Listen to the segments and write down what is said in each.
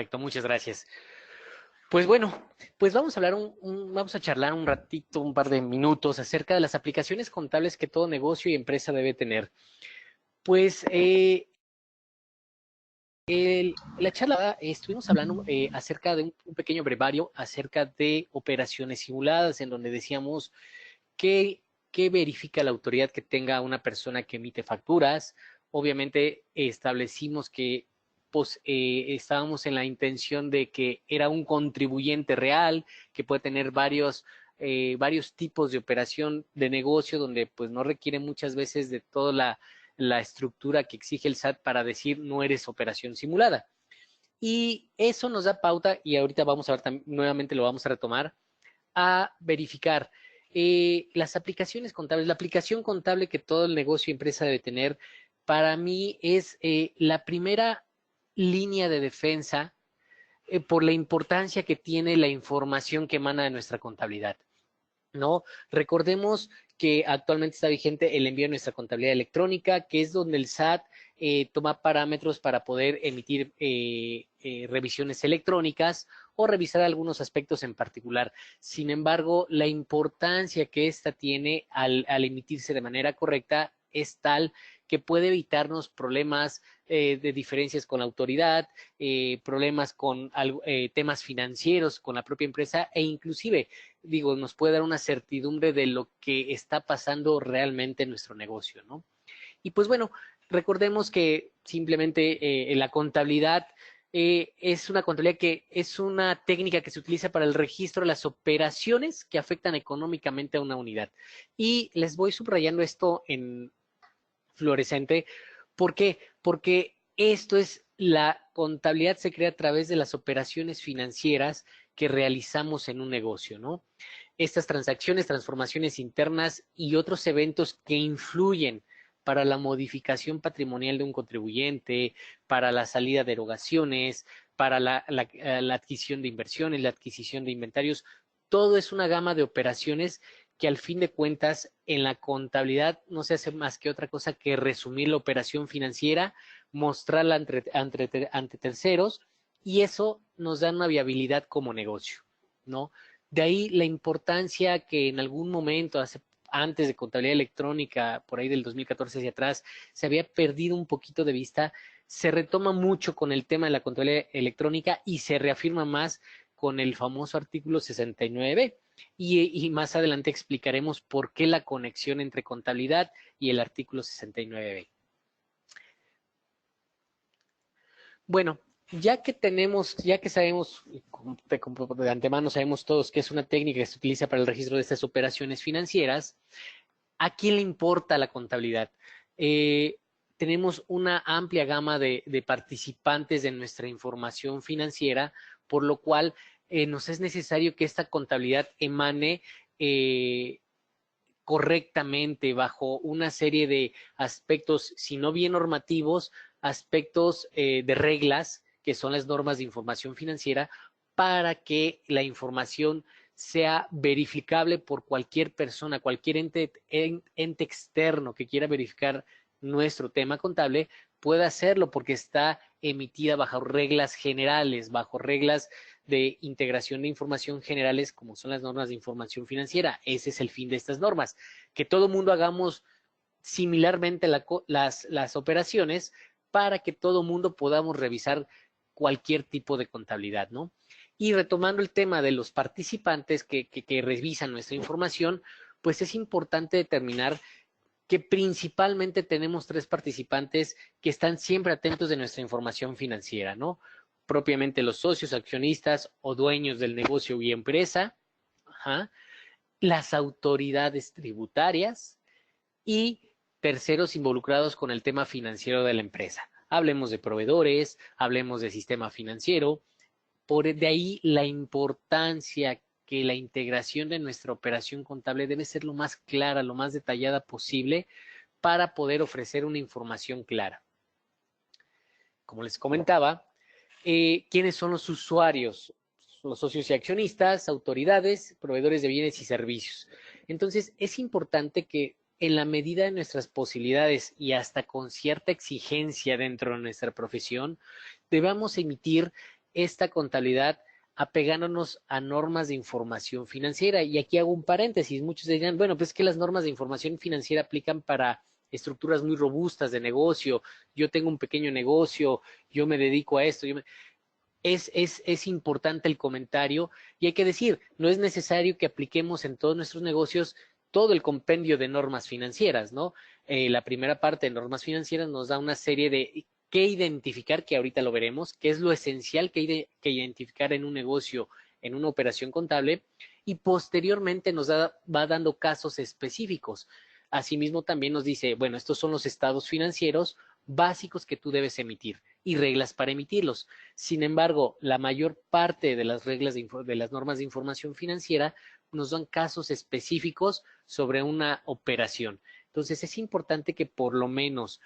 Perfecto, muchas gracias. Pues bueno, pues vamos a hablar vamos a charlar un ratito, un par de minutos acerca de las aplicaciones contables que todo negocio y empresa debe tener. Pues la charla estuvimos hablando acerca de un pequeño brevario acerca de operaciones simuladas, en donde decíamos que, que verifica la autoridad que tenga una persona que emite facturas. Obviamente establecimos que pues, estábamos en la intención de que era un contribuyente real, que puede tener varios tipos de operación de negocio, donde pues no requiere muchas veces de toda la estructura que exige el SAT para decir no eres operación simulada. Y eso nos da pauta, y ahorita vamos a ver, nuevamente lo vamos a retomar, a verificar las aplicaciones contables. La aplicación contable que todo el negocio y empresa debe tener, para mí es la primera línea de defensa por la importancia que tiene la información que emana de nuestra contabilidad. ¿No? Recordemos que actualmente está vigente el envío de nuestra contabilidad electrónica, que es donde el SAT toma parámetros para poder emitir revisiones electrónicas o revisar algunos aspectos en particular. Sin embargo, la importancia que esta tiene al emitirse de manera correcta es tal que puede evitarnos problemas de diferencias con la autoridad, problemas con temas financieros con la propia empresa e inclusive digo, nos puede dar una certidumbre de lo que está pasando realmente en nuestro negocio, ¿no? Y pues bueno, recordemos que simplemente la contabilidad es una contabilidad que es una técnica que se utiliza para el registro de las operaciones que afectan económicamente a una unidad. Y les voy subrayando esto en fluorescente. ¿Por qué? Porque esto es la contabilidad se crea a través de las operaciones financieras que realizamos en un negocio, ¿no? Estas transacciones, transformaciones internas y otros eventos que influyen para la modificación patrimonial de un contribuyente, para la salida de erogaciones, para la adquisición de inversiones, la adquisición de inventarios, todo es una gama de operaciones que al fin de cuentas en la contabilidad no se hace más que otra cosa que resumir la operación financiera, mostrarla ante terceros y eso nos da una viabilidad como negocio, ¿no? De ahí la importancia que en algún momento, antes de contabilidad electrónica, por ahí del 2014 hacia atrás, se había perdido un poquito de vista, se retoma mucho con el tema de la contabilidad electrónica y se reafirma más con el famoso artículo 69. Y más adelante explicaremos por qué la conexión entre contabilidad y el artículo 69. Bueno, ya que sabemos, de antemano sabemos todos que es una técnica que se utiliza para el registro de estas operaciones financieras, ¿a quién le importa la contabilidad? Eh, Tenemos una amplia gama de participantes de nuestra información financiera, por lo cual nos es necesario que esta contabilidad emane correctamente bajo una serie de aspectos, si no bien normativos, aspectos de reglas, que son las normas de información financiera, para que la información sea verificable por cualquier persona, cualquier ente externo que quiera verificar nuestro tema contable, pueda hacerlo porque está emitida bajo reglas generales, bajo reglas de integración de información generales como son las normas de información financiera. Ese es el fin de estas normas, que todo mundo hagamos similarmente las operaciones para que todo mundo podamos revisar cualquier tipo de contabilidad, ¿no? Y retomando el tema de los participantes que revisan nuestra información, pues es importante determinar que principalmente tenemos tres participantes que están siempre atentos de nuestra información financiera, ¿no? Propiamente los socios, accionistas o dueños del negocio y empresa, ajá, las autoridades tributarias y terceros involucrados con el tema financiero de la empresa. Hablemos de proveedores, hablemos de sistema financiero, de ahí la importancia que la integración de nuestra operación contable debe ser lo más clara, lo más detallada posible para poder ofrecer una información clara. Como les comentaba, ¿quiénes son los usuarios? Los socios y accionistas, autoridades, proveedores de bienes y servicios. Entonces, es importante que en la medida de nuestras posibilidades y hasta con cierta exigencia dentro de nuestra profesión, debamos emitir esta contabilidad apegándonos a normas de información financiera. Y aquí hago un paréntesis. Muchos dirán, bueno, pues es que las normas de información financiera aplican para estructuras muy robustas de negocio. Yo tengo un pequeño negocio, yo me dedico a esto. Es importante el comentario y hay que decir, no es necesario que apliquemos en todos nuestros negocios todo el compendio de normas financieras, ¿no? La primera parte de normas financieras nos da una serie de qué identificar, que ahorita lo veremos, qué es lo esencial que identificar en un negocio, en una operación contable, y posteriormente va dando casos específicos. Asimismo, también nos dice, bueno, estos son los estados financieros básicos que tú debes emitir y reglas para emitirlos. Sin embargo, la mayor parte de las reglas de las normas de información financiera nos dan casos específicos sobre una operación. Entonces, es importante que por lo menos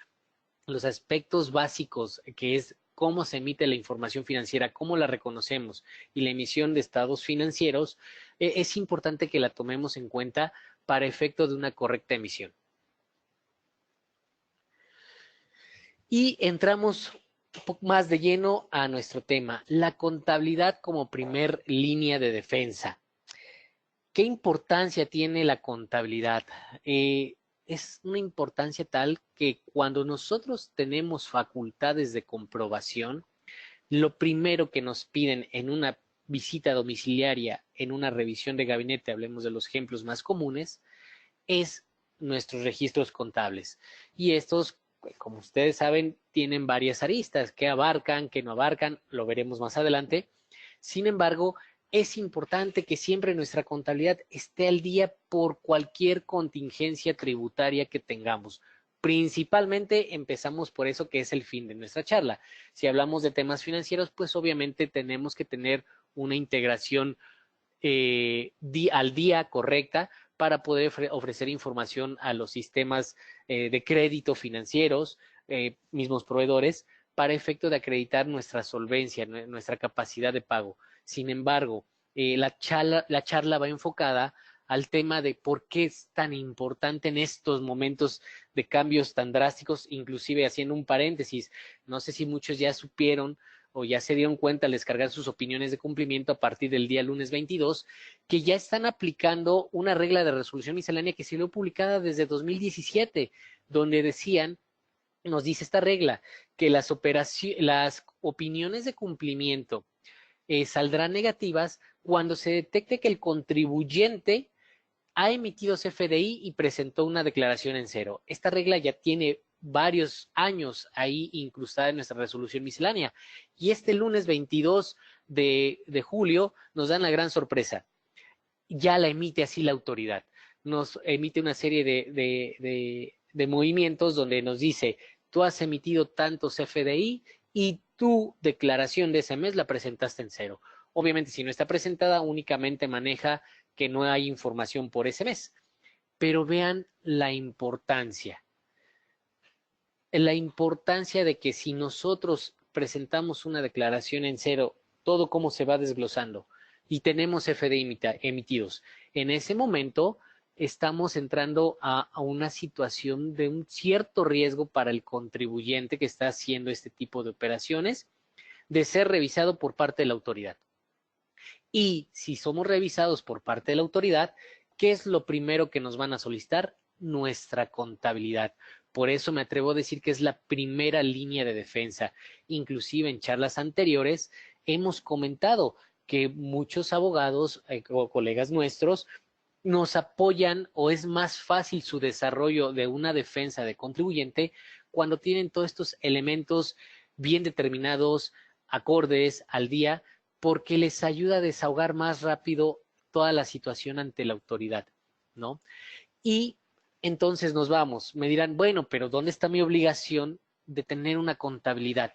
los aspectos básicos, que es cómo se emite la información financiera, cómo la reconocemos y la emisión de estados financieros, es importante que la tomemos en cuenta para efecto de una correcta emisión. Y entramos un poco más de lleno a nuestro tema, la contabilidad como primer línea de defensa. ¿Qué importancia tiene la contabilidad? Es una importancia tal que cuando nosotros tenemos facultades de comprobación, lo primero que nos piden en una visita domiciliaria, en una revisión de gabinete, hablemos de los ejemplos más comunes, es nuestros registros contables. Y estos, como ustedes saben, tienen varias aristas que abarcan, que no abarcan, lo veremos más adelante. Sin embargo, es importante que siempre nuestra contabilidad esté al día por cualquier contingencia tributaria que tengamos. Principalmente empezamos por eso que es el fin de nuestra charla. Si hablamos de temas financieros, pues obviamente tenemos que tener una integración al día correcta para poder ofrecer información a los sistemas de crédito financieros, mismos proveedores, para efecto de acreditar nuestra solvencia, nuestra capacidad de pago. Sin embargo, la charla va enfocada al tema de por qué es tan importante en estos momentos de cambios tan drásticos, inclusive haciendo un paréntesis, no sé si muchos ya supieron o ya se dieron cuenta al descargar sus opiniones de cumplimiento a partir del día lunes 22, que ya están aplicando una regla de resolución miscelánea que se vio publicada desde 2017, donde decían, nos dice esta regla, que las opiniones de cumplimiento saldrán negativas cuando se detecte que el contribuyente ha emitido CFDI y presentó una declaración en cero. Esta regla ya tiene varios años ahí incrustada en nuestra resolución miscelánea. Y este lunes 22 de julio nos dan la gran sorpresa. Ya la emite así la autoridad. Nos emite una serie de movimientos donde nos dice, tú has emitido tantos CFDI y tu declaración de ese mes la presentaste en cero. Obviamente, si no está presentada, únicamente maneja que no hay información por ese mes. Pero vean la importancia de que si nosotros presentamos una declaración en cero, todo cómo se va desglosando y tenemos FDI emitidos, en ese momento estamos entrando a una situación de un cierto riesgo para el contribuyente que está haciendo este tipo de operaciones de ser revisado por parte de la autoridad. Y si somos revisados por parte de la autoridad, ¿qué es lo primero que nos van a solicitar? Nuestra contabilidad. Por eso me atrevo a decir que es la primera línea de defensa. Inclusive en charlas anteriores hemos comentado que muchos abogados o colegas nuestros nos apoyan o es más fácil su desarrollo de una defensa de contribuyente cuando tienen todos estos elementos bien determinados, acordes al día, porque les ayuda a desahogar más rápido toda la situación ante la autoridad, ¿no? Y entonces nos vamos, me dirán, bueno, pero ¿dónde está mi obligación de tener una contabilidad?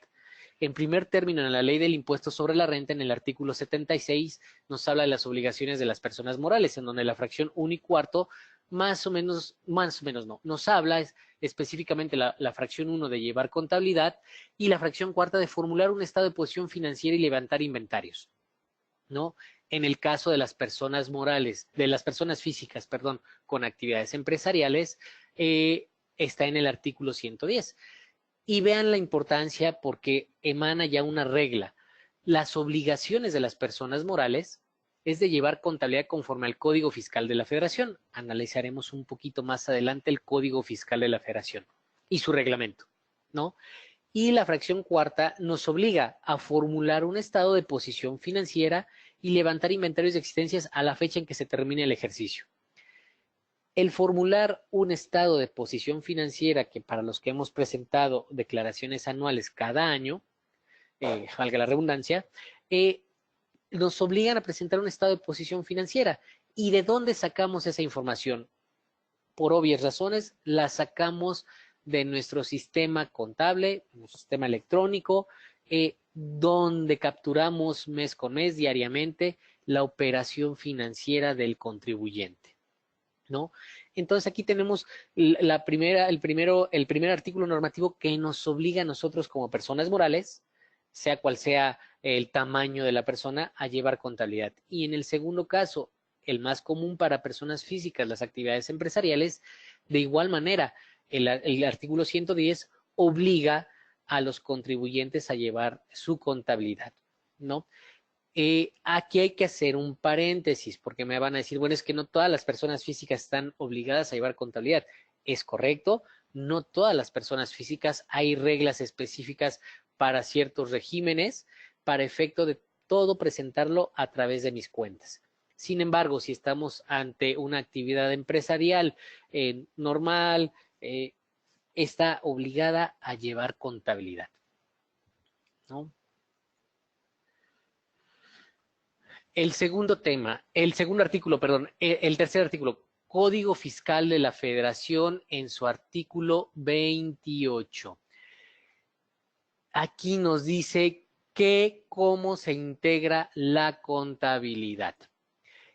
En primer término, en la ley del impuesto sobre la renta, en el artículo 76, nos habla de las obligaciones de las personas morales, en donde la fracción 1 y cuarto, más o menos no, nos habla específicamente la fracción 1 de llevar contabilidad y la fracción cuarta de formular un estado de posición financiera y levantar inventarios, ¿no? En el caso de las personas morales, de las personas físicas, perdón, con actividades empresariales, está en el artículo 110. Y vean la importancia porque emana ya una regla. Las obligaciones de las personas morales es de llevar contabilidad conforme al Código Fiscal de la Federación. Analizaremos un poquito más adelante el Código Fiscal de la Federación y su reglamento, ¿no? Y la fracción cuarta nos obliga a formular un estado de posición financiera y levantar inventarios de existencias a la fecha en que se termine el ejercicio. El formular un estado de posición financiera, que para los que hemos presentado declaraciones anuales cada año, valga la redundancia, nos obligan a presentar un estado de posición financiera. ¿Y de dónde sacamos esa información? Por obvias razones, la sacamos de nuestro sistema contable, nuestro sistema electrónico, donde capturamos mes con mes, diariamente, la operación financiera del contribuyente, ¿no? Entonces aquí tenemos el primer artículo normativo que nos obliga a nosotros como personas morales, sea cual sea el tamaño de la persona, a llevar contabilidad. Y en el segundo caso, el más común para personas físicas, las actividades empresariales, de igual manera, el artículo 110 obliga a los contribuyentes a llevar su contabilidad, ¿no? Aquí hay que hacer un paréntesis, porque me van a decir, bueno, es que no todas las personas físicas están obligadas a llevar contabilidad. Es correcto, no todas las personas físicas, hay reglas específicas para ciertos regímenes, para efecto de todo presentarlo a través de mis cuentas. Sin embargo, si estamos ante una actividad empresarial normal, está obligada a llevar contabilidad, ¿no? El segundo artículo, perdón, el tercer artículo, Código Fiscal de la Federación en su artículo 28. Aquí nos dice cómo se integra la contabilidad.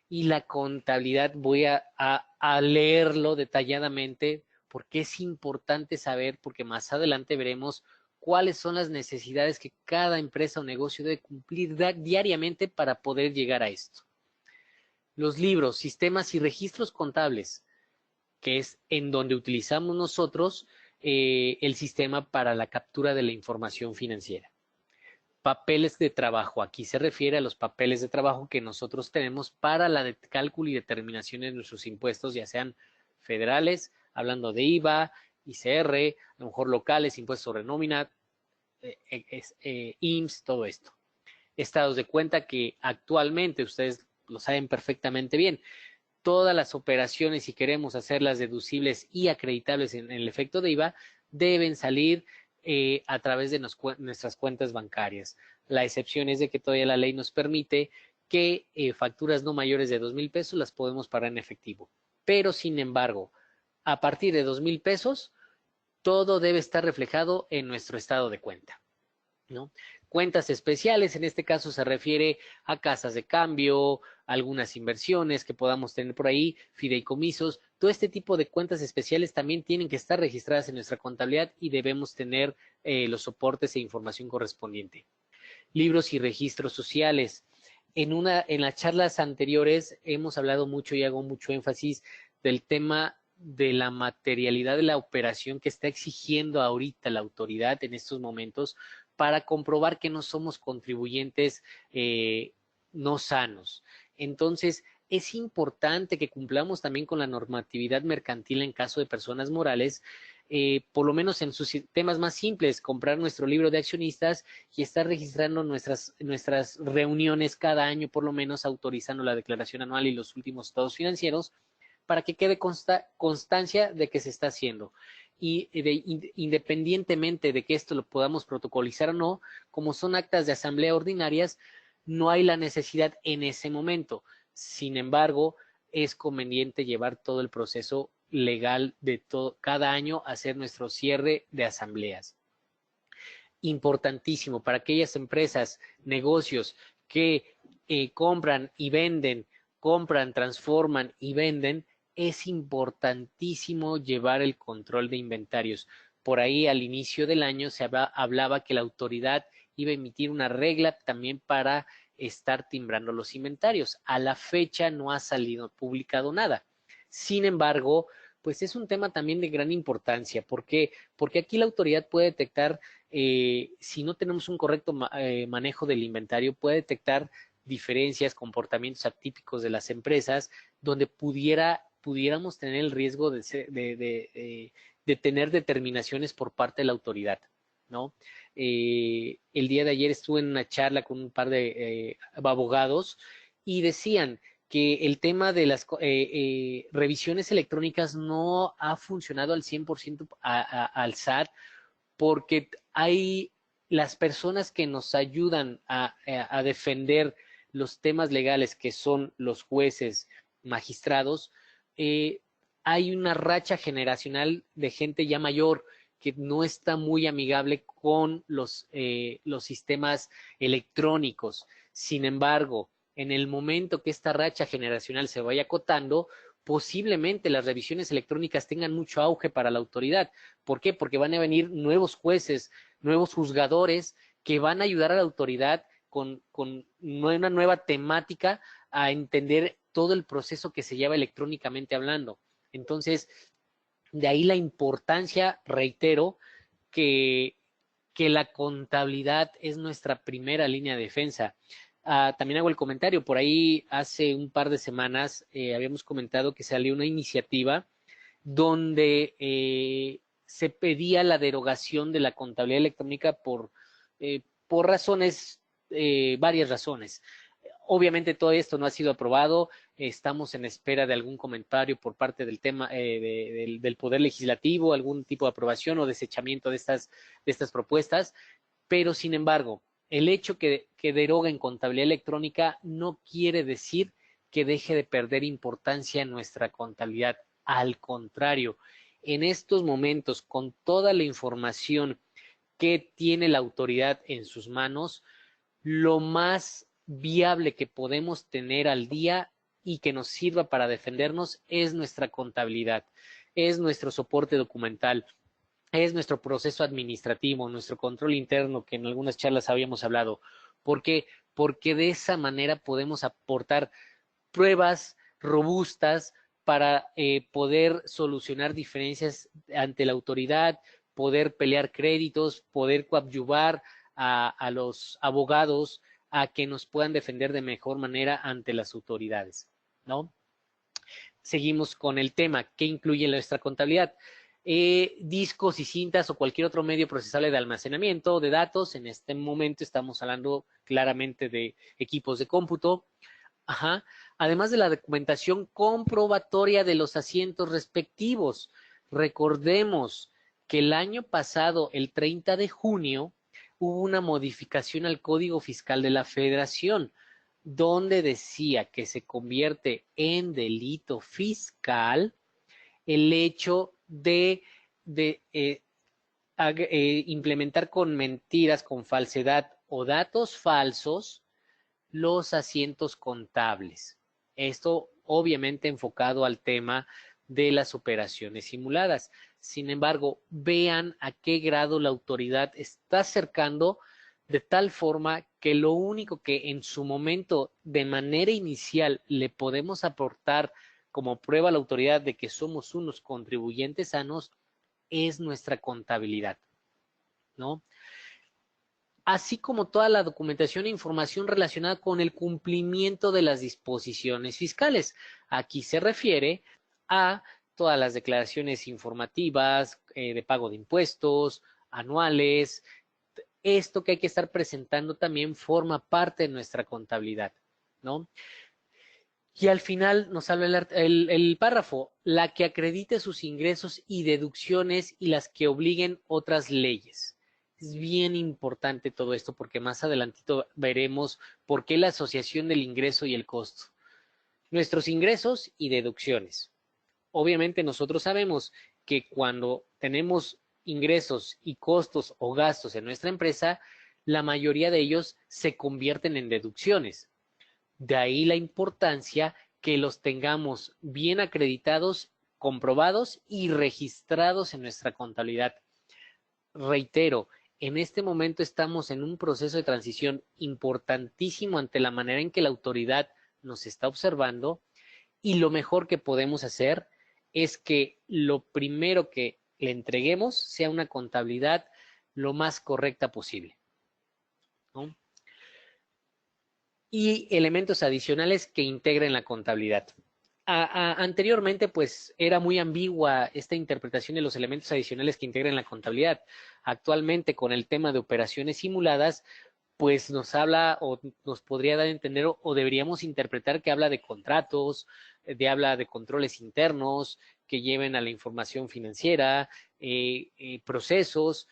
Y la contabilidad voy a leerlo detalladamente porque es importante saber, porque más adelante veremos cuáles son las necesidades que cada empresa o negocio debe cumplir diariamente para poder llegar a esto. Los libros, sistemas y registros contables, que es en donde utilizamos nosotros el sistema para la captura de la información financiera. Papeles de trabajo, aquí se refiere a los papeles de trabajo que nosotros tenemos para la cálculo y determinación de nuestros impuestos, ya sean federales, hablando de IVA, ICR, a lo mejor locales, impuestos sobre nómina, IMSS, todo esto. Estados de cuenta que actualmente, ustedes lo saben perfectamente bien, todas las operaciones, si queremos hacerlas deducibles y acreditables en el efecto de IVA, deben salir a través de nuestras cuentas bancarias. La excepción es de que todavía la ley nos permite que facturas no mayores de 2,000 pesos las podemos pagar en efectivo. Pero, sin embargo, a partir de 2,000 pesos, todo debe estar reflejado en nuestro estado de cuenta, ¿no? Cuentas especiales, en este caso se refiere a casas de cambio, algunas inversiones que podamos tener por ahí, fideicomisos, todo este tipo de cuentas especiales también tienen que estar registradas en nuestra contabilidad y debemos tener los soportes e información correspondiente. Libros y registros sociales. En las charlas anteriores hemos hablado mucho y hago mucho énfasis del tema de la materialidad de la operación que está exigiendo ahorita la autoridad en estos momentos para comprobar que no somos contribuyentes no sanos. Entonces, es importante que cumplamos también con la normatividad mercantil en caso de personas morales, por lo menos en sus temas más simples, comprar nuestro libro de accionistas y estar registrando nuestras reuniones cada año, por lo menos autorizando la declaración anual y los últimos estados financieros, para que quede constancia de que se está haciendo. Y independientemente de que esto lo podamos protocolizar o no, como son actas de asamblea ordinarias, no hay la necesidad en ese momento. Sin embargo, es conveniente llevar todo el proceso legal de cada año, hacer nuestro cierre de asambleas. Importantísimo para aquellas empresas, negocios que compran y venden, compran, transforman y venden, es importantísimo llevar el control de inventarios. Por ahí al inicio del año se hablaba que la autoridad iba a emitir una regla también para estar timbrando los inventarios. A la fecha no ha salido publicado nada. Sin embargo, pues es un tema también de gran importancia. ¿Por qué? Porque aquí la autoridad puede detectar, si no tenemos un correcto manejo del inventario, puede detectar diferencias, comportamientos atípicos de las empresas, donde pudiéramos tener el riesgo de tener determinaciones por parte de la autoridad, ¿no? El día de ayer estuve en una charla con un par de abogados y decían que el tema de las revisiones electrónicas no ha funcionado al 100% al SAT porque hay las personas que nos ayudan a defender los temas legales, que son los jueces, magistrados, eh, hay una racha generacional de gente ya mayor que no está muy amigable con los sistemas electrónicos. Sin embargo, en el momento que esta racha generacional se vaya acotando, posiblemente las revisiones electrónicas tengan mucho auge para la autoridad. ¿Por qué? Porque van a venir nuevos jueces, nuevos juzgadores que van a ayudar a la autoridad con una nueva temática a entender todo el proceso que se lleva electrónicamente hablando. Entonces, de ahí la importancia, reitero, que, que la contabilidad es nuestra primera línea de defensa. También hago el comentario, por ahí hace un par de semanas habíamos comentado que salió una iniciativa donde se pedía la derogación de la contabilidad electrónica por razones, varias razones. Obviamente todo esto no ha sido aprobado, estamos en espera de algún comentario por parte del tema del Poder Legislativo, algún tipo de aprobación o desechamiento de estas propuestas, pero sin embargo, el hecho que deroguen contabilidad electrónica no quiere decir que deje de perder importancia en nuestra contabilidad. Al contrario, en estos momentos, con toda la información que tiene la autoridad en sus manos, lo más viable que podemos tener al día y que nos sirva para defendernos es nuestra contabilidad, es nuestro soporte documental, es nuestro proceso administrativo, nuestro control interno, que en algunas charlas habíamos hablado. ¿Por qué? Porque de esa manera podemos aportar pruebas robustas para poder solucionar diferencias ante la autoridad, poder pelear créditos, poder coadyuvar a los abogados a que nos puedan defender de mejor manera ante las autoridades, ¿no? Seguimos con el tema, ¿qué incluye nuestra contabilidad? Discos y cintas o cualquier otro medio procesable de almacenamiento de datos. En este momento estamos hablando claramente de equipos de cómputo. Ajá. Además de la documentación comprobatoria de los asientos respectivos. Recordemos que el año pasado, el 30 de junio, hubo una modificación al Código Fiscal de la Federación, donde decía que se convierte en delito fiscal el hecho de implementar con mentiras, con falsedad o datos falsos los asientos contables. Esto obviamente enfocado al tema de las operaciones simuladas. Sin embargo, vean a qué grado la autoridad está acercando de tal forma que lo único que en su momento de manera inicial le podemos aportar como prueba a la autoridad de que somos unos contribuyentes sanos es nuestra contabilidad, ¿no? Así como toda la documentación e información relacionada con el cumplimiento de las disposiciones fiscales. Aquí se refiere a todas las declaraciones informativas de pago de impuestos, anuales. Esto que hay que estar presentando también forma parte de nuestra contabilidad, ¿no? Y al final nos habla el párrafo, la que acredite sus ingresos y deducciones y las que obliguen otras leyes. Es bien importante todo esto porque más adelantito veremos por qué la asociación del ingreso y el costo. Nuestros ingresos y deducciones. Obviamente nosotros sabemos que cuando tenemos ingresos y costos o gastos en nuestra empresa, la mayoría de ellos se convierten en deducciones. De ahí la importancia que los tengamos bien acreditados, comprobados y registrados en nuestra contabilidad. Reitero, en este momento estamos en un proceso de transición importantísimo ante la manera en que la autoridad nos está observando y lo mejor que podemos hacer es que lo primero que le entreguemos sea una contabilidad lo más correcta posible, ¿no? Y elementos adicionales que integren la contabilidad. Anteriormente, pues era muy ambigua esta interpretación de los elementos adicionales que integran la contabilidad. Actualmente, con el tema de operaciones simuladas, pues nos habla o nos podría dar a entender o deberíamos interpretar que habla de contratos, habla de controles internos que lleven a la información financiera, procesos,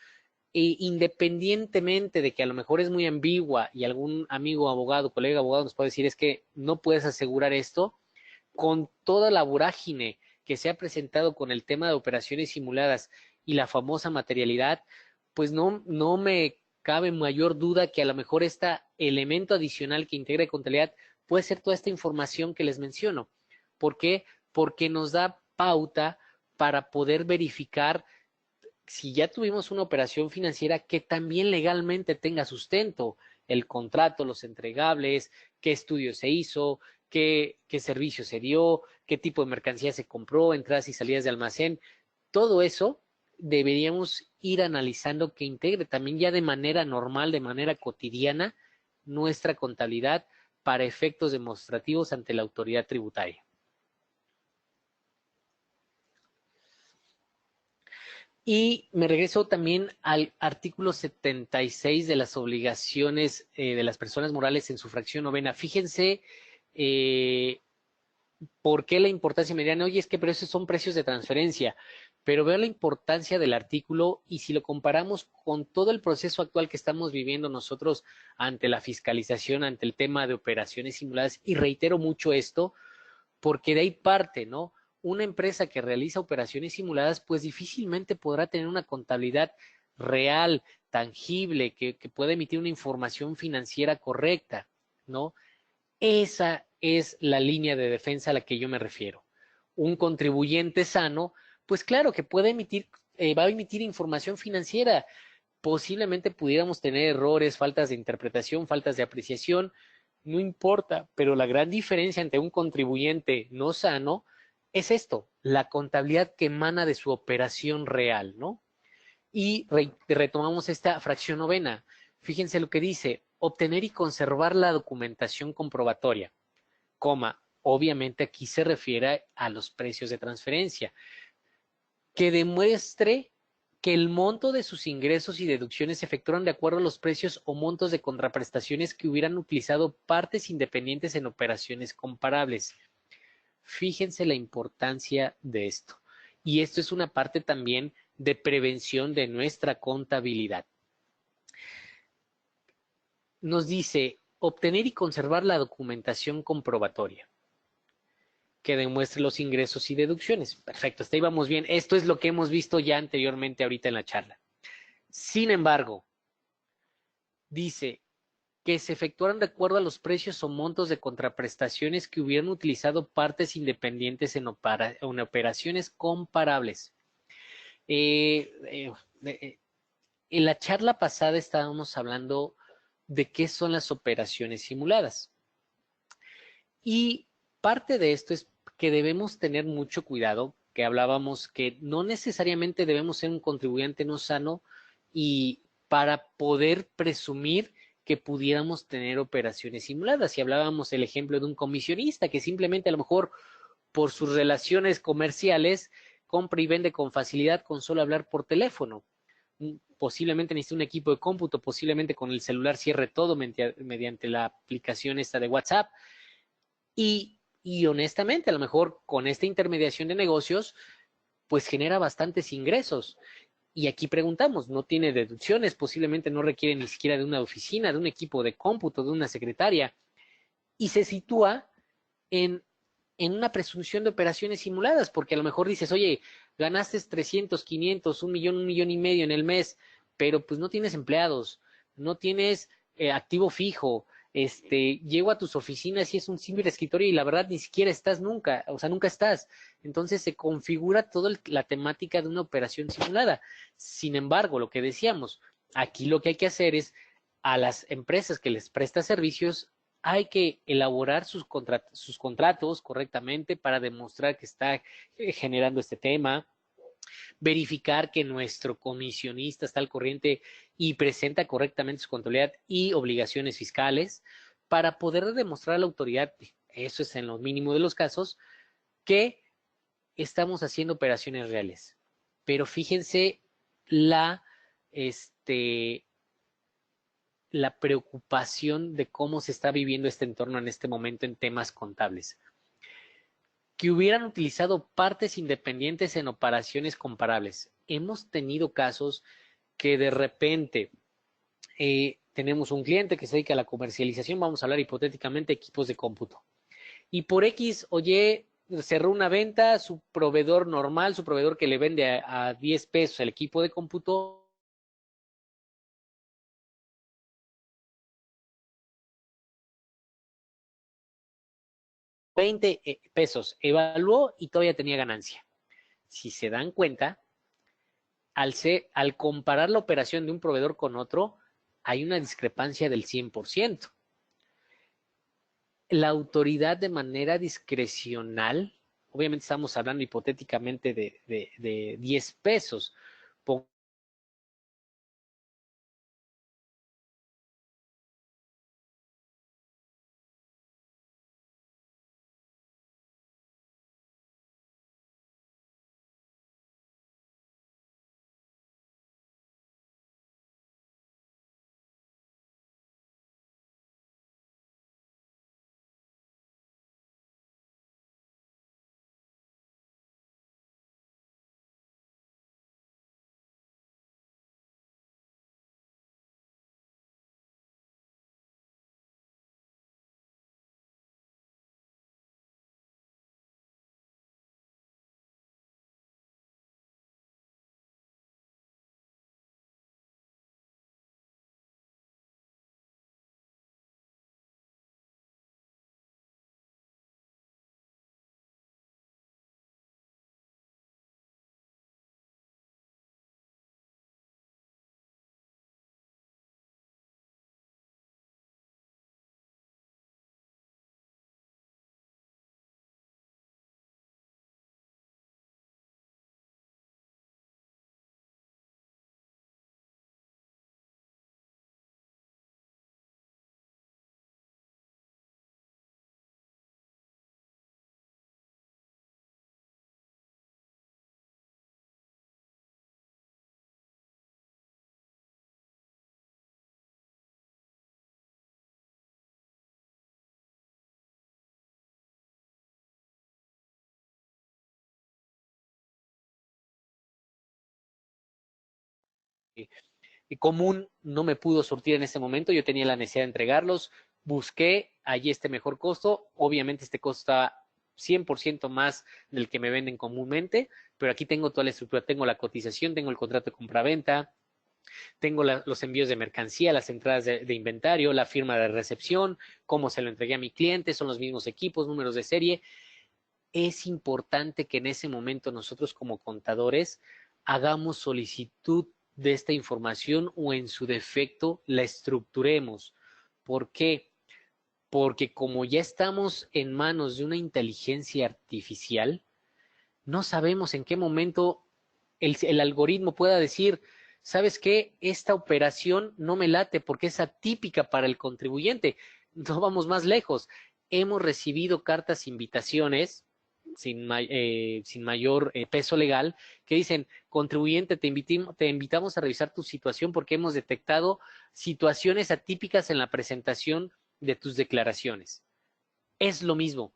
independientemente de que a lo mejor es muy ambigua y algún amigo abogado, colega abogado nos puede decir es que no puedes asegurar esto, con toda la vorágine que se ha presentado con el tema de operaciones simuladas y la famosa materialidad, pues no me cabe mayor duda que a lo mejor este elemento adicional que integra contabilidad puede ser toda esta información que les menciono. ¿Por qué? Porque nos da pauta para poder verificar si ya tuvimos una operación financiera que también legalmente tenga sustento, el contrato, los entregables, qué estudio se hizo, qué servicio se dio, qué tipo de mercancía se compró, entradas y salidas de almacén, todo eso deberíamos ir analizando que integre también ya de manera normal, de manera cotidiana, nuestra contabilidad para efectos demostrativos ante la autoridad tributaria. Y me regreso también al artículo 76 de las obligaciones de las personas morales en su fracción novena. Fíjense por qué la importancia. Me dirán, oye, es que pero esos son precios de transferencia. Pero veo la importancia del artículo y si lo comparamos con todo el proceso actual que estamos viviendo nosotros ante la fiscalización, ante el tema de operaciones simuladas, y reitero mucho esto, porque de ahí parte, ¿no? Una empresa que realiza operaciones simuladas, pues difícilmente podrá tener una contabilidad real, tangible, que pueda emitir una información financiera correcta, ¿no? Esa es la línea de defensa a la que yo me refiero. Un contribuyente sano, pues claro que puede emitir, va a emitir información financiera. Posiblemente pudiéramos tener errores, faltas de interpretación, faltas de apreciación, no importa, pero la gran diferencia entre un contribuyente no sano es esto, la contabilidad que emana de su operación real, ¿no? Y retomamos esta fracción novena. Fíjense lo que dice, obtener y conservar la documentación comprobatoria, coma, obviamente aquí se refiere a los precios de transferencia, que demuestre que el monto de sus ingresos y deducciones se efectuaron de acuerdo a los precios o montos de contraprestaciones que hubieran utilizado partes independientes en operaciones comparables. Fíjense la importancia de esto. Y esto es una parte también de prevención de nuestra contabilidad. Nos dice obtener y conservar la documentación comprobatoria que demuestre los ingresos y deducciones. Perfecto, hasta ahí vamos bien. Esto es lo que hemos visto ya anteriormente ahorita en la charla. Sin embargo, dice que se efectuaran de acuerdo a los precios o montos de contraprestaciones que hubieran utilizado partes independientes en operaciones comparables. En la charla pasada estábamos hablando de qué son las operaciones simuladas. Y parte de esto es que debemos tener mucho cuidado, que hablábamos que no necesariamente debemos ser un contribuyente no sano y para poder presumir que pudiéramos tener operaciones simuladas. Y hablábamos el ejemplo de un comisionista que simplemente a lo mejor por sus relaciones comerciales compra y vende con facilidad con solo hablar por teléfono. Posiblemente necesite un equipo de cómputo, posiblemente con el celular cierre todo mediante la aplicación esta de WhatsApp. Y honestamente, a lo mejor con esta intermediación de negocios, pues genera bastantes ingresos. Y aquí preguntamos, no tiene deducciones, posiblemente no requiere ni siquiera de una oficina, de un equipo de cómputo, de una secretaria. Y se sitúa en una presunción de operaciones simuladas, porque a lo mejor dices, oye, ganaste 300, 500, 1 millón y medio en el mes, pero pues no tienes empleados, no tienes activo fijo, llego a tus oficinas y es un simple escritorio y la verdad ni siquiera estás nunca, o sea, nunca estás. Entonces se configura toda la temática de una operación simulada. Sin embargo, lo que decíamos, aquí lo que hay que hacer es a las empresas que les presta servicios hay que elaborar sus contratos correctamente para demostrar que está generando este tema, verificar que nuestro comisionista está al corriente y presenta correctamente su contabilidad y obligaciones fiscales para poder demostrar a la autoridad, eso es en lo mínimo de los casos, que estamos haciendo operaciones reales. Pero fíjense la, este, la preocupación de cómo se está viviendo este entorno en este momento en temas contables. Que hubieran utilizado partes independientes en operaciones comparables. Hemos tenido casos que de repente tenemos un cliente que se dedica a la comercialización, vamos a hablar hipotéticamente de equipos de cómputo. Y por X o Y cerró una venta, su proveedor normal, su proveedor que le vende a 10 pesos el equipo de cómputo, 20 pesos, evaluó y todavía tenía ganancia. Si se dan cuenta, al comparar la operación de un proveedor con otro, hay una discrepancia del 100%. La autoridad de manera discrecional, obviamente estamos hablando hipotéticamente de 10 pesos, 100% común, no me pudo surtir en ese momento, yo tenía la necesidad de entregarlos, busqué allí este mejor costo, obviamente este costa 100% más del que me venden comúnmente, pero aquí tengo toda la estructura, tengo la cotización, tengo el contrato de compraventa, tengo los envíos de mercancía, las entradas de inventario, la firma de recepción, cómo se lo entregué a mi cliente, son los mismos equipos, números de serie. Es importante que en ese momento nosotros como contadores hagamos solicitud de esta información o en su defecto la estructuremos. ¿Por qué? Porque como ya estamos en manos de una inteligencia artificial, no sabemos en qué momento el algoritmo pueda decir, ¿sabes qué? Esta operación no me late porque es atípica para el contribuyente. No vamos más lejos. Hemos recibido cartas invitaciones sin mayor peso legal que dicen, contribuyente, te invitamos a revisar tu situación porque hemos detectado situaciones atípicas en la presentación de tus declaraciones. Es lo mismo,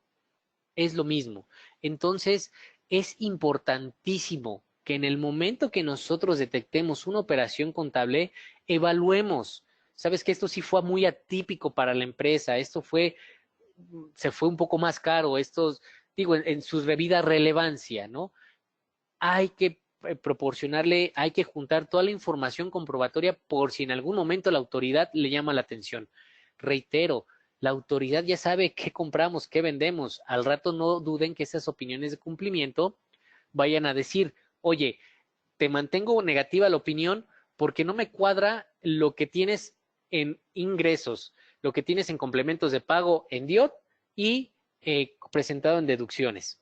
es lo mismo. Entonces, es importantísimo que en el momento que nosotros detectemos una operación contable, evaluemos. Sabes que esto sí fue muy atípico para la empresa, se fue un poco más caro, digo, en su debida relevancia, ¿no? Hay que proporcionarle, hay que juntar toda la información comprobatoria por si en algún momento la autoridad le llama la atención. Reitero, la autoridad ya sabe qué compramos, qué vendemos. Al rato no duden que esas opiniones de cumplimiento vayan a decir, oye, te mantengo negativa la opinión porque no me cuadra lo que tienes en ingresos, lo que tienes en complementos de pago en DIOT y presentado en deducciones,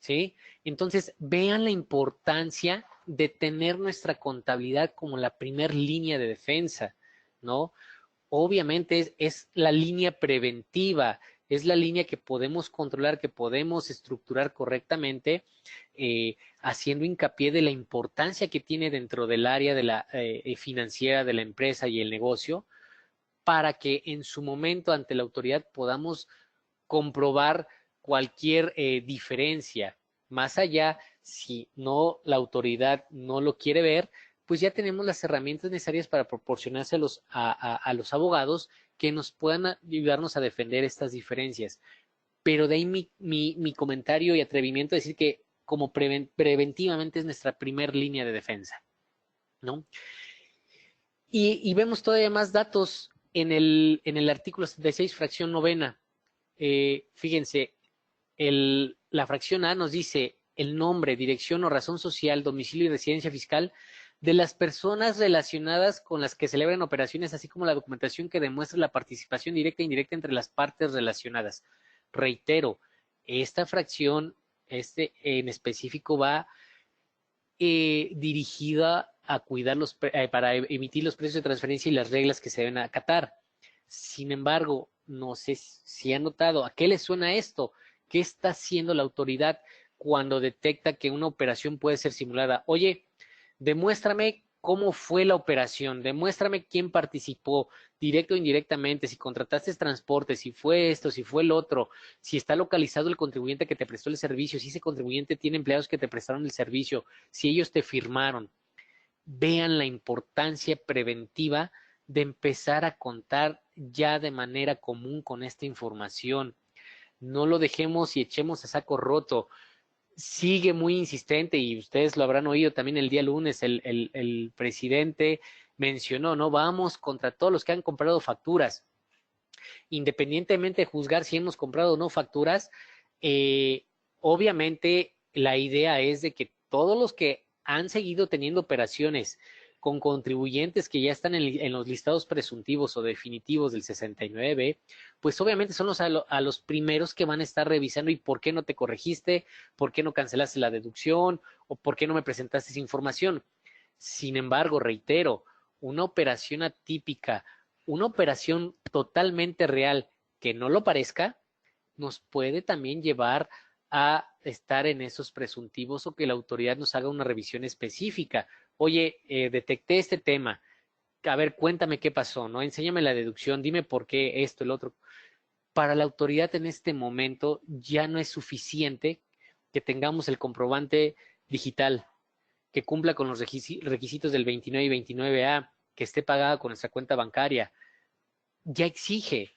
¿sí? Entonces, vean la importancia de tener nuestra contabilidad como la primer línea de defensa, ¿no? Obviamente es la línea preventiva, es la línea que podemos controlar, que podemos estructurar correctamente, haciendo hincapié de la importancia que tiene dentro del área de la financiera de la empresa y el negocio, para que en su momento ante la autoridad podamos comprobar cualquier diferencia. Más allá, si no la autoridad no lo quiere ver, pues ya tenemos las herramientas necesarias para proporcionárselos a los abogados que nos puedan ayudarnos a defender estas diferencias. Pero de ahí mi comentario y atrevimiento a decir que como preventivamente es nuestra primer línea de defensa, ¿no? Y vemos todavía más datos en el artículo 76, fracción novena. Fíjense, la fracción A nos dice el nombre, dirección o razón social, domicilio y residencia fiscal de las personas relacionadas con las que celebran operaciones, así como la documentación que demuestra la participación directa e indirecta entre las partes relacionadas. Reitero, esta fracción, en específico, va dirigida a cuidar para emitir los precios de transferencia y las reglas que se deben acatar. Sin embargo, no sé si han notado, ¿a qué le suena esto? ¿Qué está haciendo la autoridad cuando detecta que una operación puede ser simulada? Oye, demuéstrame cómo fue la operación, demuéstrame quién participó, directo o indirectamente, si contrataste transporte, si fue esto, si fue el otro, si está localizado el contribuyente que te prestó el servicio, si ese contribuyente tiene empleados que te prestaron el servicio, si ellos te firmaron. Vean la importancia preventiva de empezar a contar ya de manera común con esta información. No lo dejemos y echemos a saco roto. Sigue muy insistente y ustedes lo habrán oído también el día lunes, el presidente mencionó, ¿no? Vamos contra todos los que han comprado facturas. Independientemente de juzgar si hemos comprado o no facturas, obviamente la idea es de que todos los que han seguido teniendo operaciones con contribuyentes que ya están en los listados presuntivos o definitivos del 69, pues obviamente son a los primeros que van a estar revisando y por qué no te corregiste, por qué no cancelaste la deducción o por qué no me presentaste esa información. Sin embargo, reitero, una operación atípica, una operación totalmente real que no lo parezca, nos puede también llevar a estar en esos presuntivos o que la autoridad nos haga una revisión específica. Oye, detecté este tema. A ver, cuéntame qué pasó, ¿no? Enséñame la deducción, dime por qué esto, el otro. Para la autoridad en este momento ya no es suficiente que tengamos el comprobante digital, que cumpla con los requisitos del 29 y 29A, que esté pagada con nuestra cuenta bancaria. Ya exige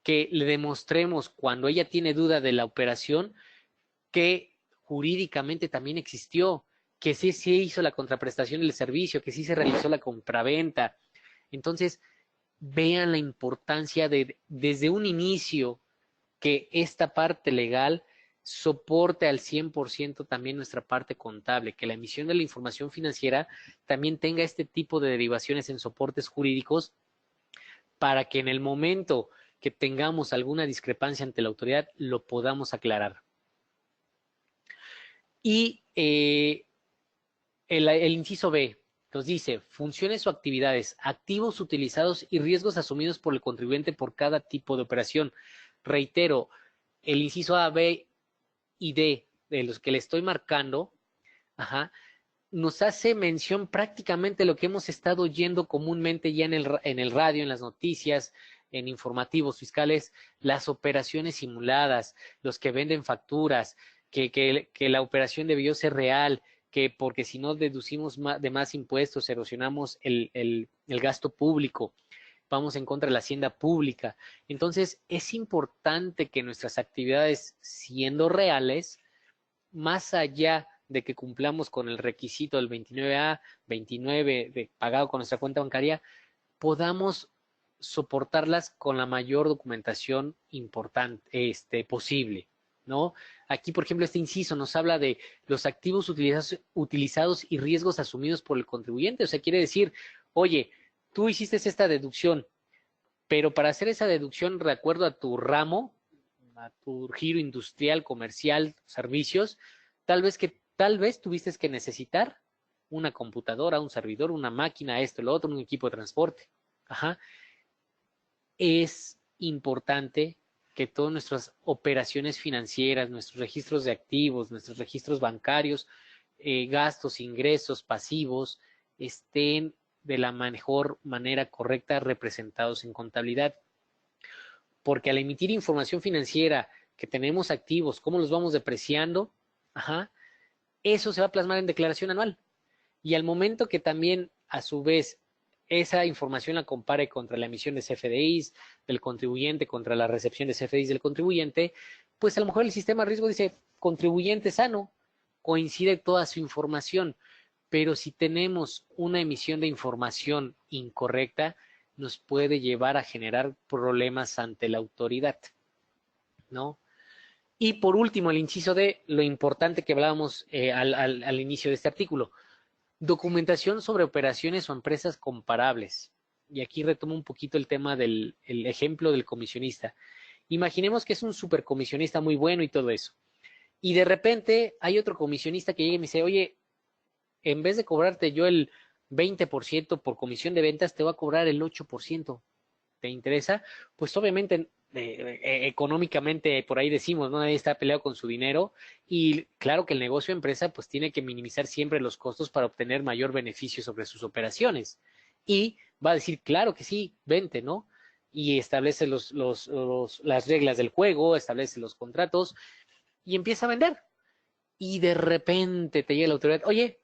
que le demostremos cuando ella tiene duda de la operación que jurídicamente también existió, que sí se hizo la contraprestación del servicio, que sí se realizó la compraventa. Entonces, vean la importancia de desde un inicio que esta parte legal soporte al 100% también nuestra parte contable, que la emisión de la información financiera también tenga este tipo de derivaciones en soportes jurídicos para que en el momento que tengamos alguna discrepancia ante la autoridad lo podamos aclarar. Y el inciso B nos dice funciones o actividades, activos utilizados y riesgos asumidos por el contribuyente por cada tipo de operación. Reitero, el inciso A, B y D de los que le estoy marcando, ajá, nos hace mención prácticamente lo que hemos estado oyendo comúnmente ya en el radio, en las noticias, en informativos fiscales, las operaciones simuladas, los que venden facturas, que la operación debió ser real, que porque si no deducimos de más impuestos, erosionamos el gasto público, vamos en contra de la hacienda pública. Entonces, es importante que nuestras actividades, siendo reales, más allá de que cumplamos con el requisito del 29A, 29 pagado con nuestra cuenta bancaria, podamos soportarlas con la mayor documentación importante, posible, ¿no? Aquí, por ejemplo, este inciso nos habla de los activos utilizados y riesgos asumidos por el contribuyente. O sea, quiere decir, oye, tú hiciste esta deducción, Pero para hacer esa deducción de acuerdo a tu ramo, a tu giro industrial, comercial, servicios, tal vez tuviste que necesitar una computadora, un servidor, una máquina, esto, lo otro, un equipo de transporte. Ajá. Es importante que todas nuestras operaciones financieras, nuestros registros de activos, nuestros registros bancarios, gastos, ingresos, pasivos, estén de la mejor manera correcta representados en contabilidad. Porque al emitir información financiera que tenemos activos, cómo los vamos depreciando, ajá, eso se va a plasmar en declaración anual. Y al momento que también, a su vez, esa información la compare contra la emisión de CFDIs del contribuyente, contra la recepción de CFDIs del contribuyente, pues a lo mejor el sistema de riesgo dice contribuyente sano, coincide toda su información, pero si tenemos una emisión de información incorrecta, nos puede llevar a generar problemas ante la autoridad, ¿no? Y por último, el inciso de lo importante que hablábamos al inicio de este artículo, documentación sobre operaciones o empresas comparables. Y aquí retomo un poquito el tema del el ejemplo del comisionista. Imaginemos que es un supercomisionista muy bueno y todo eso. Y de repente hay otro comisionista que llega y me dice, oye, en vez de cobrarte yo el 20% por comisión de ventas, te voy a cobrar el 8%. ¿Te interesa? Pues obviamente económicamente por ahí decimos, ¿no? Nadie está peleado con su dinero y claro que el negocio de empresa pues tiene que minimizar siempre los costos para obtener mayor beneficio sobre sus operaciones. Y va a decir, claro que sí, vente, ¿no? Y establece las reglas del juego, establece los contratos y empieza a vender. Y de repente te llega la autoridad, oye,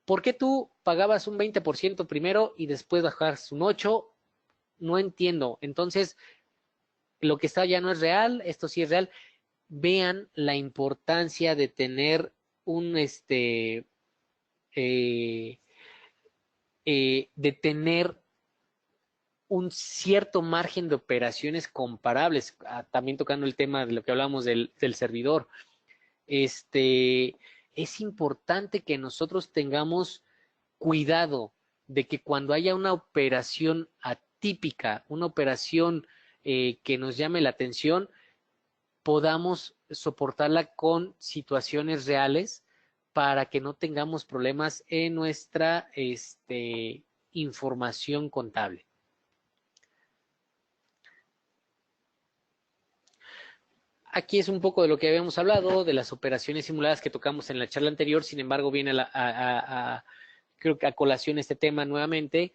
¿por qué tú pagabas un 20% primero y después bajas un 8%? No entiendo. Entonces, lo que está ya no es real, esto sí es real. Vean la importancia de tener un eh, de tener un cierto margen de operaciones comparables, también tocando el tema de lo que hablamos del servidor. Este, es importante que nosotros tengamos cuidado de que cuando haya una operación atípica, una operación que nos llame la atención, podamos soportarla con situaciones reales para que no tengamos problemas en nuestra información contable. Aquí es un poco de lo que habíamos hablado, de las operaciones simuladas que tocamos en la charla anterior, sin embargo viene creo que a colación este tema nuevamente.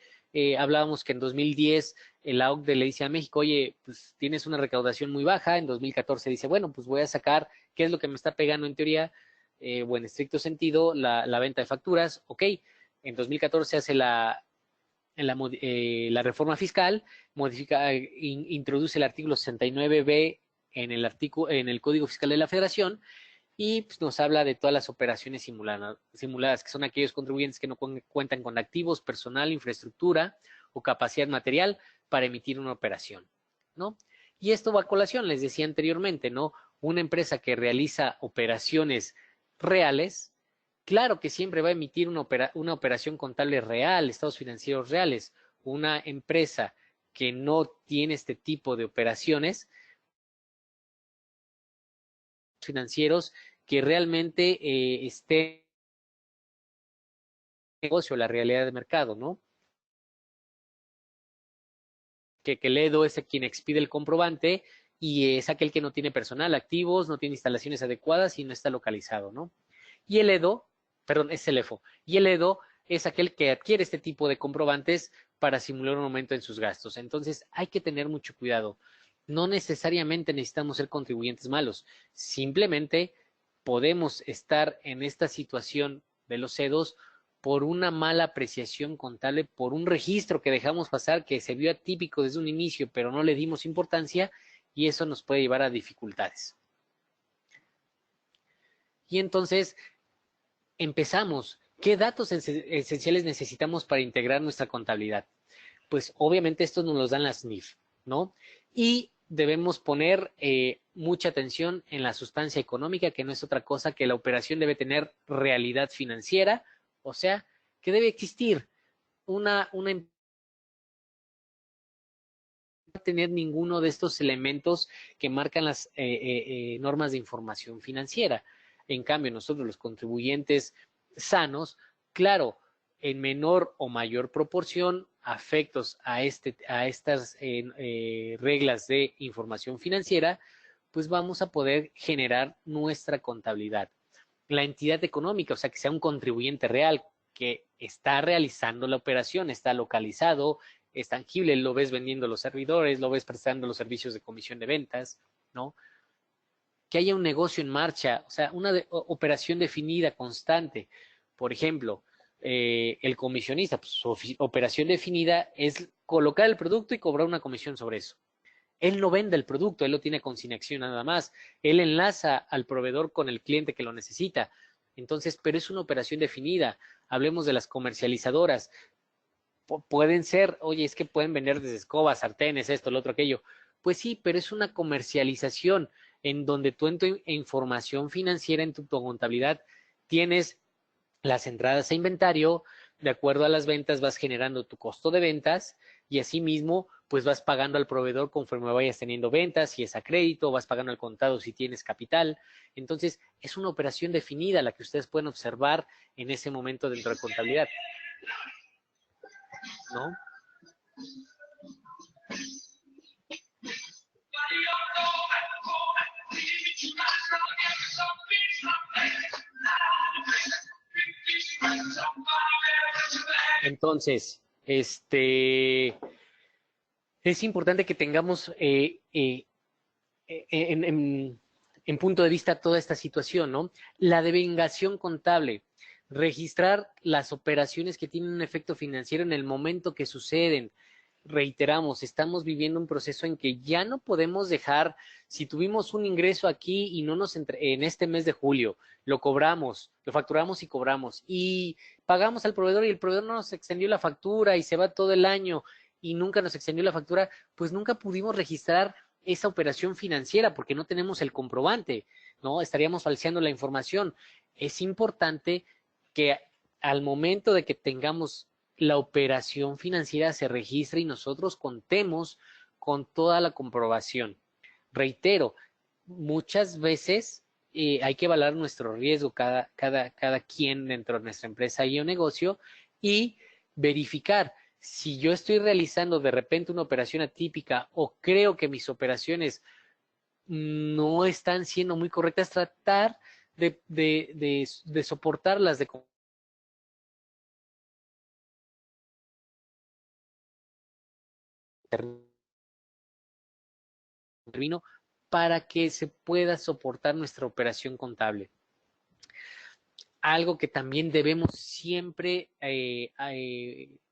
Hablábamos que en 2010 la OCDE le dice a México, oye, pues tienes una recaudación muy baja, en 2014 dice, bueno, pues voy a sacar, ¿qué es lo que me está pegando en teoría? O en estricto sentido, la venta de facturas, ok, en 2014 hace la reforma fiscal, introduce el artículo 69B en el Código Fiscal de la Federación y pues, nos habla de todas las operaciones simuladas, que son aquellos contribuyentes que no cuentan con activos, personal, infraestructura o capacidad material para emitir una operación, ¿no? Y esto va a colación, les decía anteriormente, ¿no? Una empresa que realiza operaciones reales, claro que siempre va a emitir una operación contable real, estados financieros reales. Una empresa que no tiene este tipo de operaciones financieros que realmente esté en negocio, la realidad de mercado, ¿no? Que el EDO es quien expide el comprobante y es aquel que no tiene personal, activos, no tiene instalaciones adecuadas y no está localizado, ¿no? Y el EDO, perdón, es el EFO, y el EDO es aquel que adquiere este tipo de comprobantes para simular un aumento en sus gastos. Entonces hay que tener mucho cuidado. No necesariamente necesitamos ser contribuyentes malos, simplemente podemos estar en esta situación de los EDOs por una mala apreciación contable, por un registro que dejamos pasar que se vio atípico desde un inicio, pero no le dimos importancia y eso nos puede llevar a dificultades. Y entonces empezamos. ¿Qué datos esenciales necesitamos para integrar nuestra contabilidad? Pues obviamente estos nos los dan las NIF, ¿no? Y debemos poner mucha atención en la sustancia económica, que no es otra cosa que la operación debe tener realidad financiera, o sea, que debe existir una tener ninguno de estos elementos que marcan las normas de información financiera. En cambio, nosotros los contribuyentes sanos, claro, en menor o mayor proporción, afectos a estas reglas de información financiera, pues vamos a poder generar nuestra contabilidad. La entidad económica, o sea, que sea un contribuyente real que está realizando la operación, está localizado, es tangible, lo ves vendiendo los servidores, lo ves prestando los servicios de comisión de ventas, ¿no? Que haya un negocio en marcha, o sea, una operación definida, constante. Por ejemplo, el comisionista, pues, su operación definida es colocar el producto y cobrar una comisión sobre eso. Él no vende el producto, él lo tiene a consignación nada más. Él enlaza al proveedor con el cliente que lo necesita. Entonces, pero es una operación definida. Hablemos de las comercializadoras. Pueden ser, oye, es que pueden vender desde escobas, sartenes, esto, lo otro, aquello. Pues sí, pero es una comercialización en donde tú en tu información financiera, en tu contabilidad, tienes las entradas a inventario, de acuerdo a las ventas vas generando tu costo de ventas y asimismo pues vas pagando al proveedor conforme vayas teniendo ventas, si es a crédito, vas pagando al contado si tienes capital. Entonces es una operación definida la que ustedes pueden observar en ese momento dentro de contabilidad, ¿no? Entonces, es importante que tengamos en punto de vista toda esta situación, ¿no? La devengación contable, registrar las operaciones que tienen un efecto financiero en el momento que suceden. Reiteramos, estamos viviendo un proceso en que ya no podemos dejar, si tuvimos un ingreso aquí y no nos en este mes de julio, lo cobramos, lo facturamos y cobramos, y pagamos al proveedor y el proveedor no nos extendió la factura y se va todo el año y nunca nos extendió la factura, pues nunca pudimos registrar esa operación financiera porque no tenemos el comprobante, ¿no? Estaríamos falseando la información. Es importante que al momento de que tengamos la operación financiera se registre y nosotros contemos con toda la comprobación. Reitero, muchas veces hay que evaluar nuestro riesgo cada quien dentro de nuestra empresa y un negocio y verificar si yo estoy realizando de repente una operación atípica o creo que mis operaciones no están siendo muy correctas, tratar de soportarlas, de termino para que se pueda soportar nuestra operación contable. Algo que también debemos siempre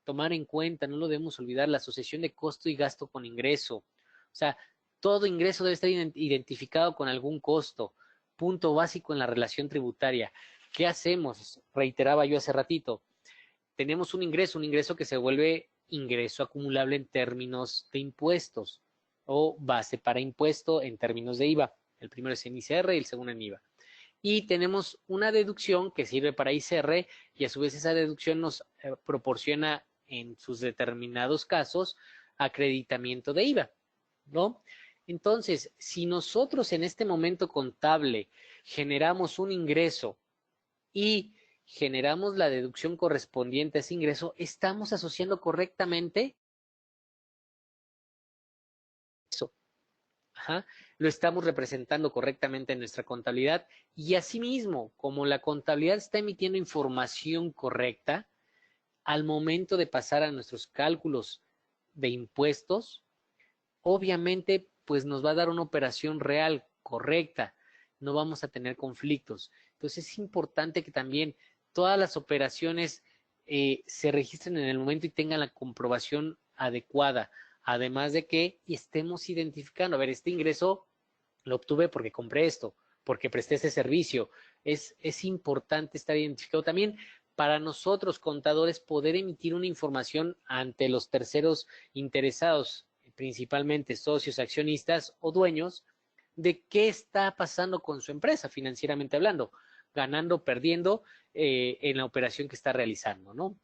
tomar en cuenta, no lo debemos olvidar, la asociación de costo y gasto con ingreso. O sea, todo ingreso debe estar identificado con algún costo. Punto básico en la relación tributaria. ¿Qué hacemos? Reiteraba yo hace ratito. Tenemos un ingreso que se vuelve ingreso acumulable en términos de impuestos o base para impuesto en términos de IVA. El primero es en ICR y el segundo en IVA. Y tenemos una deducción que sirve para ICR y a su vez esa deducción nos proporciona en sus determinados casos acreditamiento de IVA, ¿no? Entonces, si nosotros en este momento contable generamos un ingreso y generamos la deducción correspondiente a ese ingreso, estamos asociando correctamente eso. Ajá, lo estamos representando correctamente en nuestra contabilidad y asimismo, como la contabilidad está emitiendo información correcta, al momento de pasar a nuestros cálculos de impuestos, obviamente pues nos va a dar una operación real, correcta, no vamos a tener conflictos. Entonces es importante que también todas las operaciones se registren en el momento y tengan la comprobación adecuada, además de que estemos identificando, a ver, este ingreso lo obtuve porque compré esto, porque presté este servicio. Es importante estar identificado también para nosotros, contadores, poder emitir una información ante los terceros interesados, principalmente socios, accionistas o dueños, de qué está pasando con su empresa financieramente hablando, ganando, perdiendo en la operación que está realizando, ¿no?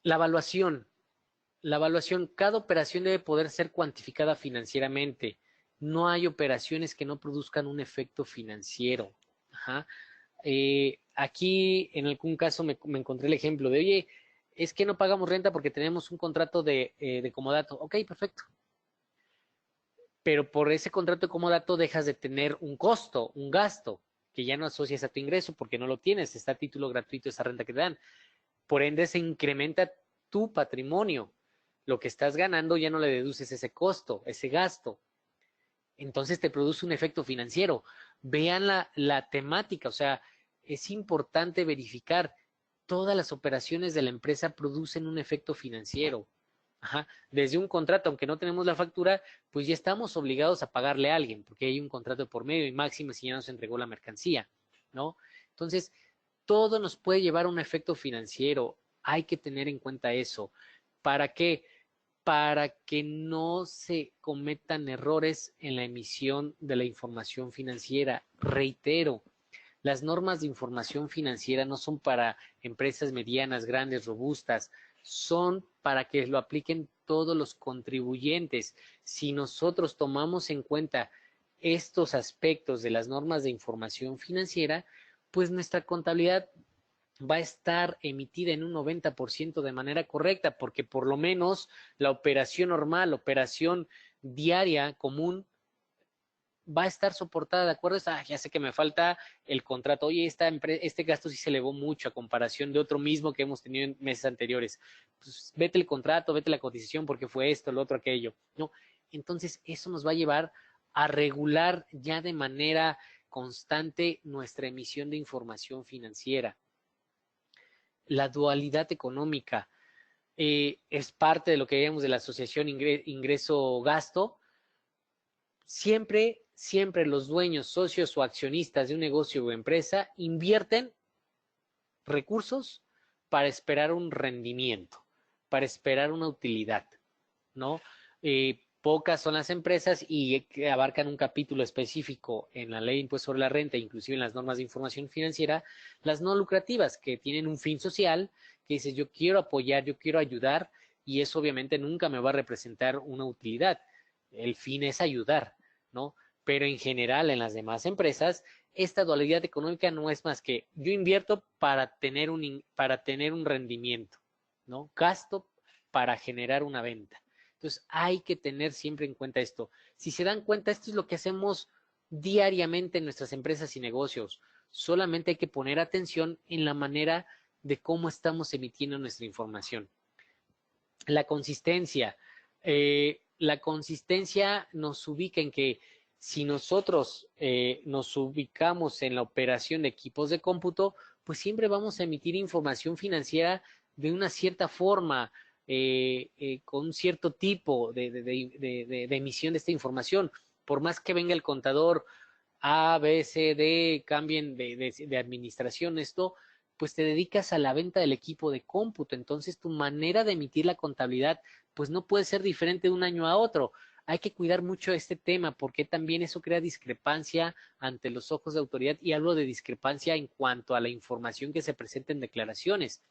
La evaluación. La evaluación, cada operación debe poder ser cuantificada financieramente. No hay operaciones que no produzcan un efecto financiero. Ajá. Aquí en algún caso me encontré el ejemplo de, oye, es que no pagamos renta porque tenemos un contrato de comodato. Ok, perfecto. Pero por ese contrato de comodato dejas de tener un costo, un gasto, que ya no asocias a tu ingreso porque no lo tienes, está a título gratuito esa renta que te dan. Por ende, se incrementa tu patrimonio. Lo que estás ganando ya no le deduces ese costo, ese gasto. Entonces te produce un efecto financiero. Vean la temática, o sea, es importante verificar todas las operaciones de la empresa producen un efecto financiero. Ajá. Desde un contrato, aunque no tenemos la factura, pues ya estamos obligados a pagarle a alguien, porque hay un contrato por medio y máximo si ya nos entregó la mercancía, ¿no? Entonces, todo nos puede llevar a un efecto financiero. Hay que tener en cuenta eso. ¿Para qué? Para que no se cometan errores en la emisión de la información financiera. Reitero, las normas de información financiera no son para empresas medianas, grandes, robustas, son para que lo apliquen todos los contribuyentes. Si nosotros tomamos en cuenta estos aspectos de las normas de información financiera, pues nuestra contabilidad va a estar emitida en un 90% de manera correcta, porque por lo menos la operación normal, la operación diaria común, va a estar soportada de acuerdo a, ya sé que me falta el contrato, oye, este gasto sí se elevó mucho a comparación de otro mismo que hemos tenido en meses anteriores. Pues vete el contrato, vete la cotización porque fue esto, lo otro, aquello, ¿no? Entonces, eso nos va a llevar a regular ya de manera constante nuestra emisión de información financiera. La dualidad económica es parte de lo que veíamos de la asociación ingreso-gasto. Siempre los dueños, socios o accionistas de un negocio o empresa invierten recursos para esperar un rendimiento, para esperar una utilidad, ¿no? Pocas son las empresas y que abarcan un capítulo específico en la ley de impuesto sobre la renta, inclusive en las normas de información financiera, las no lucrativas, que tienen un fin social, que dice yo quiero apoyar, yo quiero ayudar, y eso obviamente nunca me va a representar una utilidad. El fin es ayudar, ¿no? Pero en general en las demás empresas, esta dualidad económica no es más que yo invierto para tener un rendimiento, ¿no? Gasto para generar una venta. Entonces hay que tener siempre en cuenta esto. Si se dan cuenta, esto es lo que hacemos diariamente en nuestras empresas y negocios. Solamente hay que poner atención en la manera de cómo estamos emitiendo nuestra información. La consistencia. La consistencia nos ubica en que si nosotros nos ubicamos en la operación de equipos de cómputo, pues siempre vamos a emitir información financiera de una cierta forma, con un cierto tipo de emisión de esta información. Por más que venga el contador A, B, C, D, cambien de administración, esto, pues te dedicas a la venta del equipo de cómputo. Entonces tu manera de emitir la contabilidad, pues no puede ser diferente de un año a otro. Hay que cuidar mucho este tema porque también eso crea discrepancia ante los ojos de autoridad y hablo de discrepancia en cuanto a la información que se presenta en declaraciones.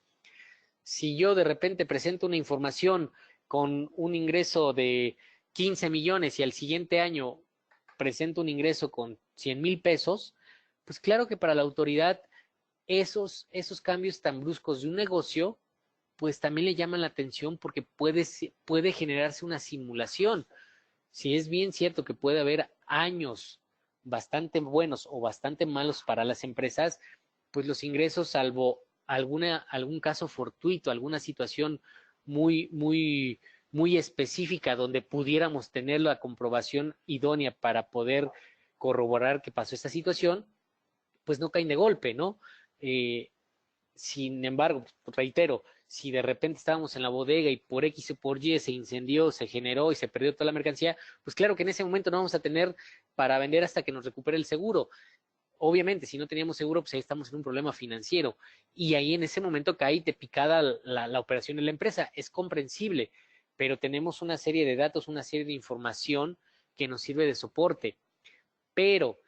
Si yo de repente presento una información con un ingreso de 15 millones y al siguiente año presento un ingreso con 100,000 pesos, pues claro que para la autoridad esos cambios tan bruscos de un negocio, pues también le llaman la atención porque puede generarse una simulación. Si es bien cierto que puede haber años bastante buenos o bastante malos para las empresas, pues los ingresos, salvo algún caso fortuito, alguna situación muy específica donde pudiéramos tener la comprobación idónea para poder corroborar que pasó esta situación, pues no caen de golpe, ¿no? Eh, Sin embargo, reitero, si de repente estábamos en la bodega y por X o por Y se incendió, se generó y se perdió toda la mercancía, pues claro que en ese momento no vamos a tener para vender hasta que nos recupere el seguro. Obviamente, si no teníamos seguro, pues ahí estamos en un problema financiero. Y ahí en ese momento cae de picada la operación de la empresa. Es comprensible, pero tenemos una serie de datos, una serie de información que nos sirve de soporte. Pero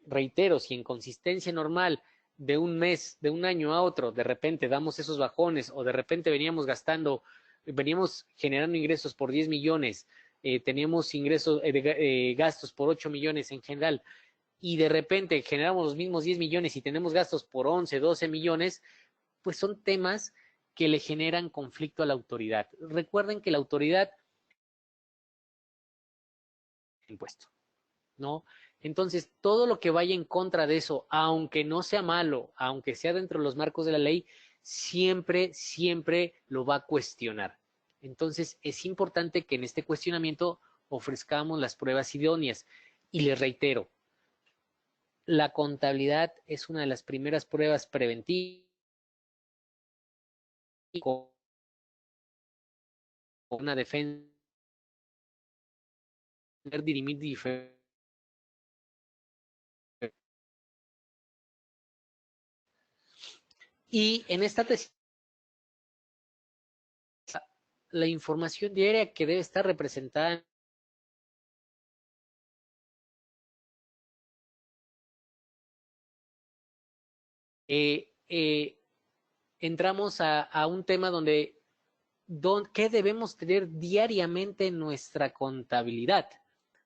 reitero, si en consistencia normal de un mes, de un año a otro, de repente damos esos bajones o de repente veníamos gastando veníamos generando ingresos por 10 millones, teníamos gastos por 8 millones en general, y de repente generamos los mismos 10 millones y tenemos gastos por 11, 12 millones, pues son temas que le generan conflicto a la autoridad. Recuerden que la autoridad impuesto, ¿no? Entonces, todo lo que vaya en contra de eso, aunque no sea malo, aunque sea dentro de los marcos de la ley, siempre, siempre lo va a cuestionar. Entonces, es importante que en este cuestionamiento ofrezcamos las pruebas idóneas. Y les reitero, la contabilidad es una de las primeras pruebas preventivas con una defensa dirimir diferente. Y en esta tesis, la información diaria que debe estar representada entramos a un tema donde qué debemos tener diariamente en nuestra contabilidad,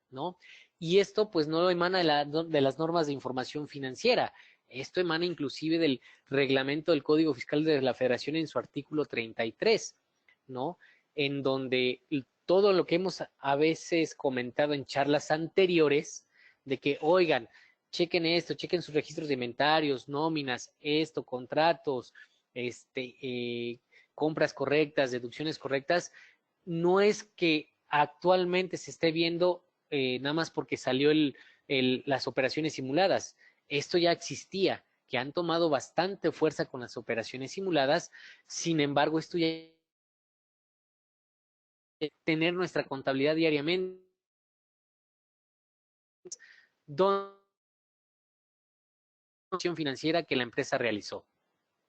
¿no? Y esto pues no emana de las normas de información financiera, esto emana inclusive del reglamento del Código Fiscal de la Federación en su artículo 33, ¿no? En donde todo lo que hemos a veces comentado en charlas anteriores, de que, oigan, chequen esto, chequen sus registros de inventarios, nóminas, esto, contratos, compras correctas, deducciones correctas, no es que actualmente se esté viendo nada más porque salió las operaciones simuladas. Esto ya existía, que han tomado bastante fuerza con las operaciones simuladas. Sin embargo, esto ya tener nuestra contabilidad diariamente, donación financiera que la empresa realizó,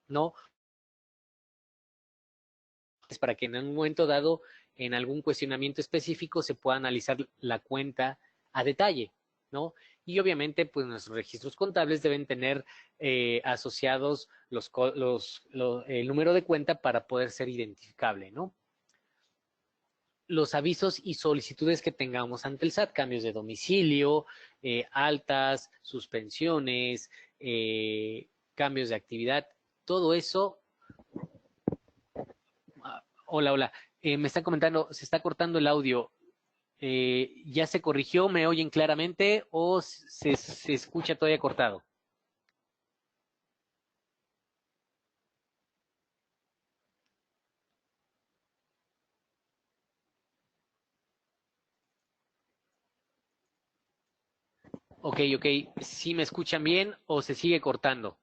¿no? Es para que en un momento dado, en algún cuestionamiento específico, se pueda analizar la cuenta a detalle, ¿no? Y obviamente, pues nuestros registros contables deben tener asociados el número de cuenta para poder ser identificable, ¿no? Los avisos y solicitudes que tengamos ante el SAT, cambios de domicilio, altas, suspensiones, cambios de actividad, todo eso. Hola, hola. Me están comentando, se está cortando el audio. ¿Ya se corrigió? ¿Me oyen claramente o se escucha todavía cortado? Ok, ok. ¿Sí me escuchan bien o se sigue cortando?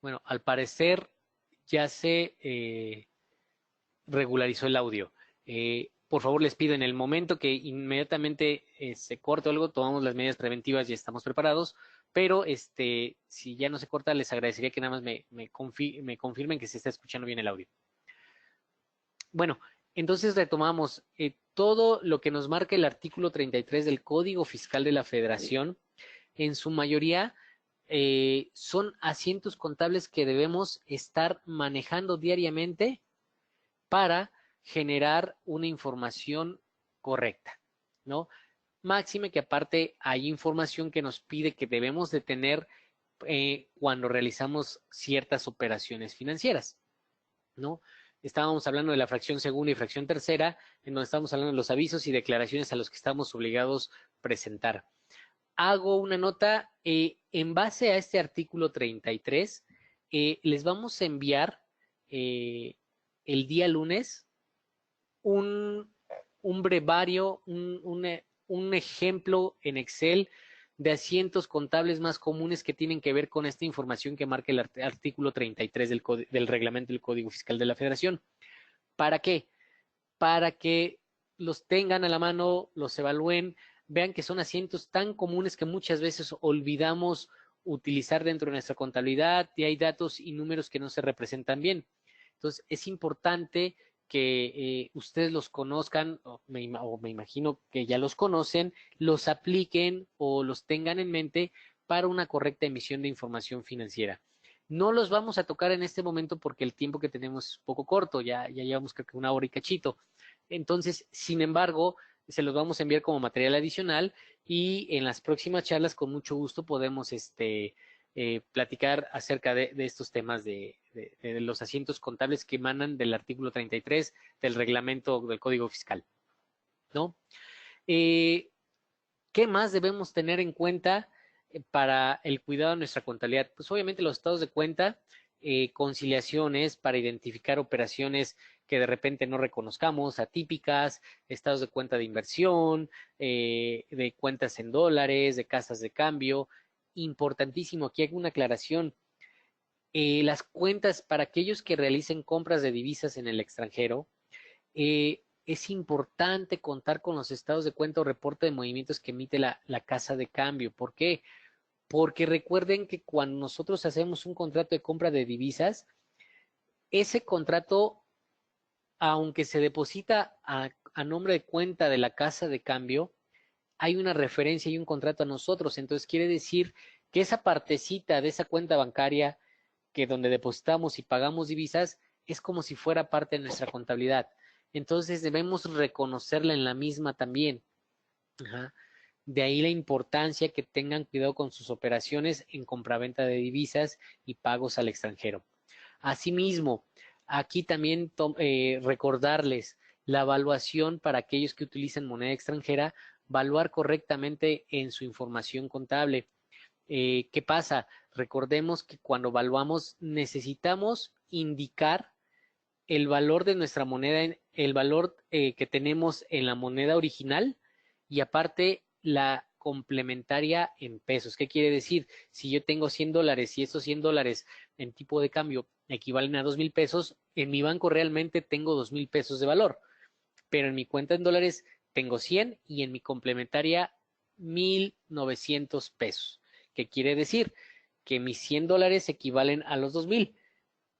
Bueno, al parecer ya se regularizó el audio. Por favor, les pido en el momento que inmediatamente se corte o algo, tomamos las medidas preventivas y estamos preparados. Pero si ya no se corta, les agradecería que nada más me confirmen que se está escuchando bien el audio. Bueno, entonces retomamos todo lo que nos marca el artículo 33 del Código Fiscal de la Federación. En su mayoría son asientos contables que debemos estar manejando diariamente para generar una información correcta, ¿no? Máxime que aparte hay información que nos pide que debemos de tener cuando realizamos ciertas operaciones financieras, ¿no? Estábamos hablando de la fracción segunda y fracción tercera, en donde estamos hablando de los avisos y declaraciones a los que estamos obligados a presentar. Hago una nota, en base a este artículo 33, les vamos a enviar el día lunes un, un brevario, un ejemplo en Excel de asientos contables más comunes que tienen que ver con esta información que marca el artículo 33 del reglamento del Código Fiscal de la Federación. ¿Para qué? Para que los tengan a la mano, los evalúen, vean que son asientos tan comunes que muchas veces olvidamos utilizar dentro de nuestra contabilidad y hay datos y números que no se representan bien. Entonces, es importante que ustedes los conozcan, o me imagino que ya los conocen, los apliquen o los tengan en mente para una correcta emisión de información financiera. No los vamos a tocar en este momento porque el tiempo que tenemos es poco corto, ya llevamos creo que 1 hora y cachito. Entonces, sin embargo, se los vamos a enviar como material adicional y en las próximas charlas con mucho gusto podemos platicar acerca de estos temas de los asientos contables que emanan del artículo 33 del reglamento del Código Fiscal, ¿no? ¿Qué más debemos tener en cuenta para el cuidado de nuestra contabilidad? Pues obviamente los estados de cuenta, conciliaciones para identificar operaciones que de repente no reconozcamos, atípicas, estados de cuenta de inversión, de cuentas en dólares, de casas de cambio. Importantísimo, aquí hago una aclaración. Las cuentas para aquellos que realicen compras de divisas en el extranjero, es importante contar con los estados de cuenta o reporte de movimientos que emite la casa de cambio. ¿Por qué? Porque recuerden que cuando nosotros hacemos un contrato de compra de divisas, ese contrato, aunque se deposita a nombre de cuenta de la casa de cambio, hay una referencia y un contrato a nosotros. Entonces quiere decir que esa partecita de esa cuenta bancaria que donde depositamos y pagamos divisas es como si fuera parte de nuestra contabilidad. Entonces debemos reconocerla en la misma también. Ajá. De ahí la importancia que tengan cuidado con sus operaciones en compraventa de divisas y pagos al extranjero. Asimismo, aquí también recordarles la evaluación para aquellos que utilizan moneda extranjera, evaluar correctamente en su información contable. ¿Qué pasa? Recordemos que cuando evaluamos necesitamos indicar el valor de nuestra moneda, el valor que tenemos en la moneda original y aparte la complementaria en pesos. ¿Qué quiere decir? Si yo tengo $100 y esos $100 en tipo de cambio equivalen a 2,000 pesos, en mi banco realmente tengo 2,000 pesos de valor, pero en mi cuenta en dólares tengo 100 y en mi complementaria 1,900 pesos. ¿Qué quiere decir? Que mis $100 equivalen a los 2,000,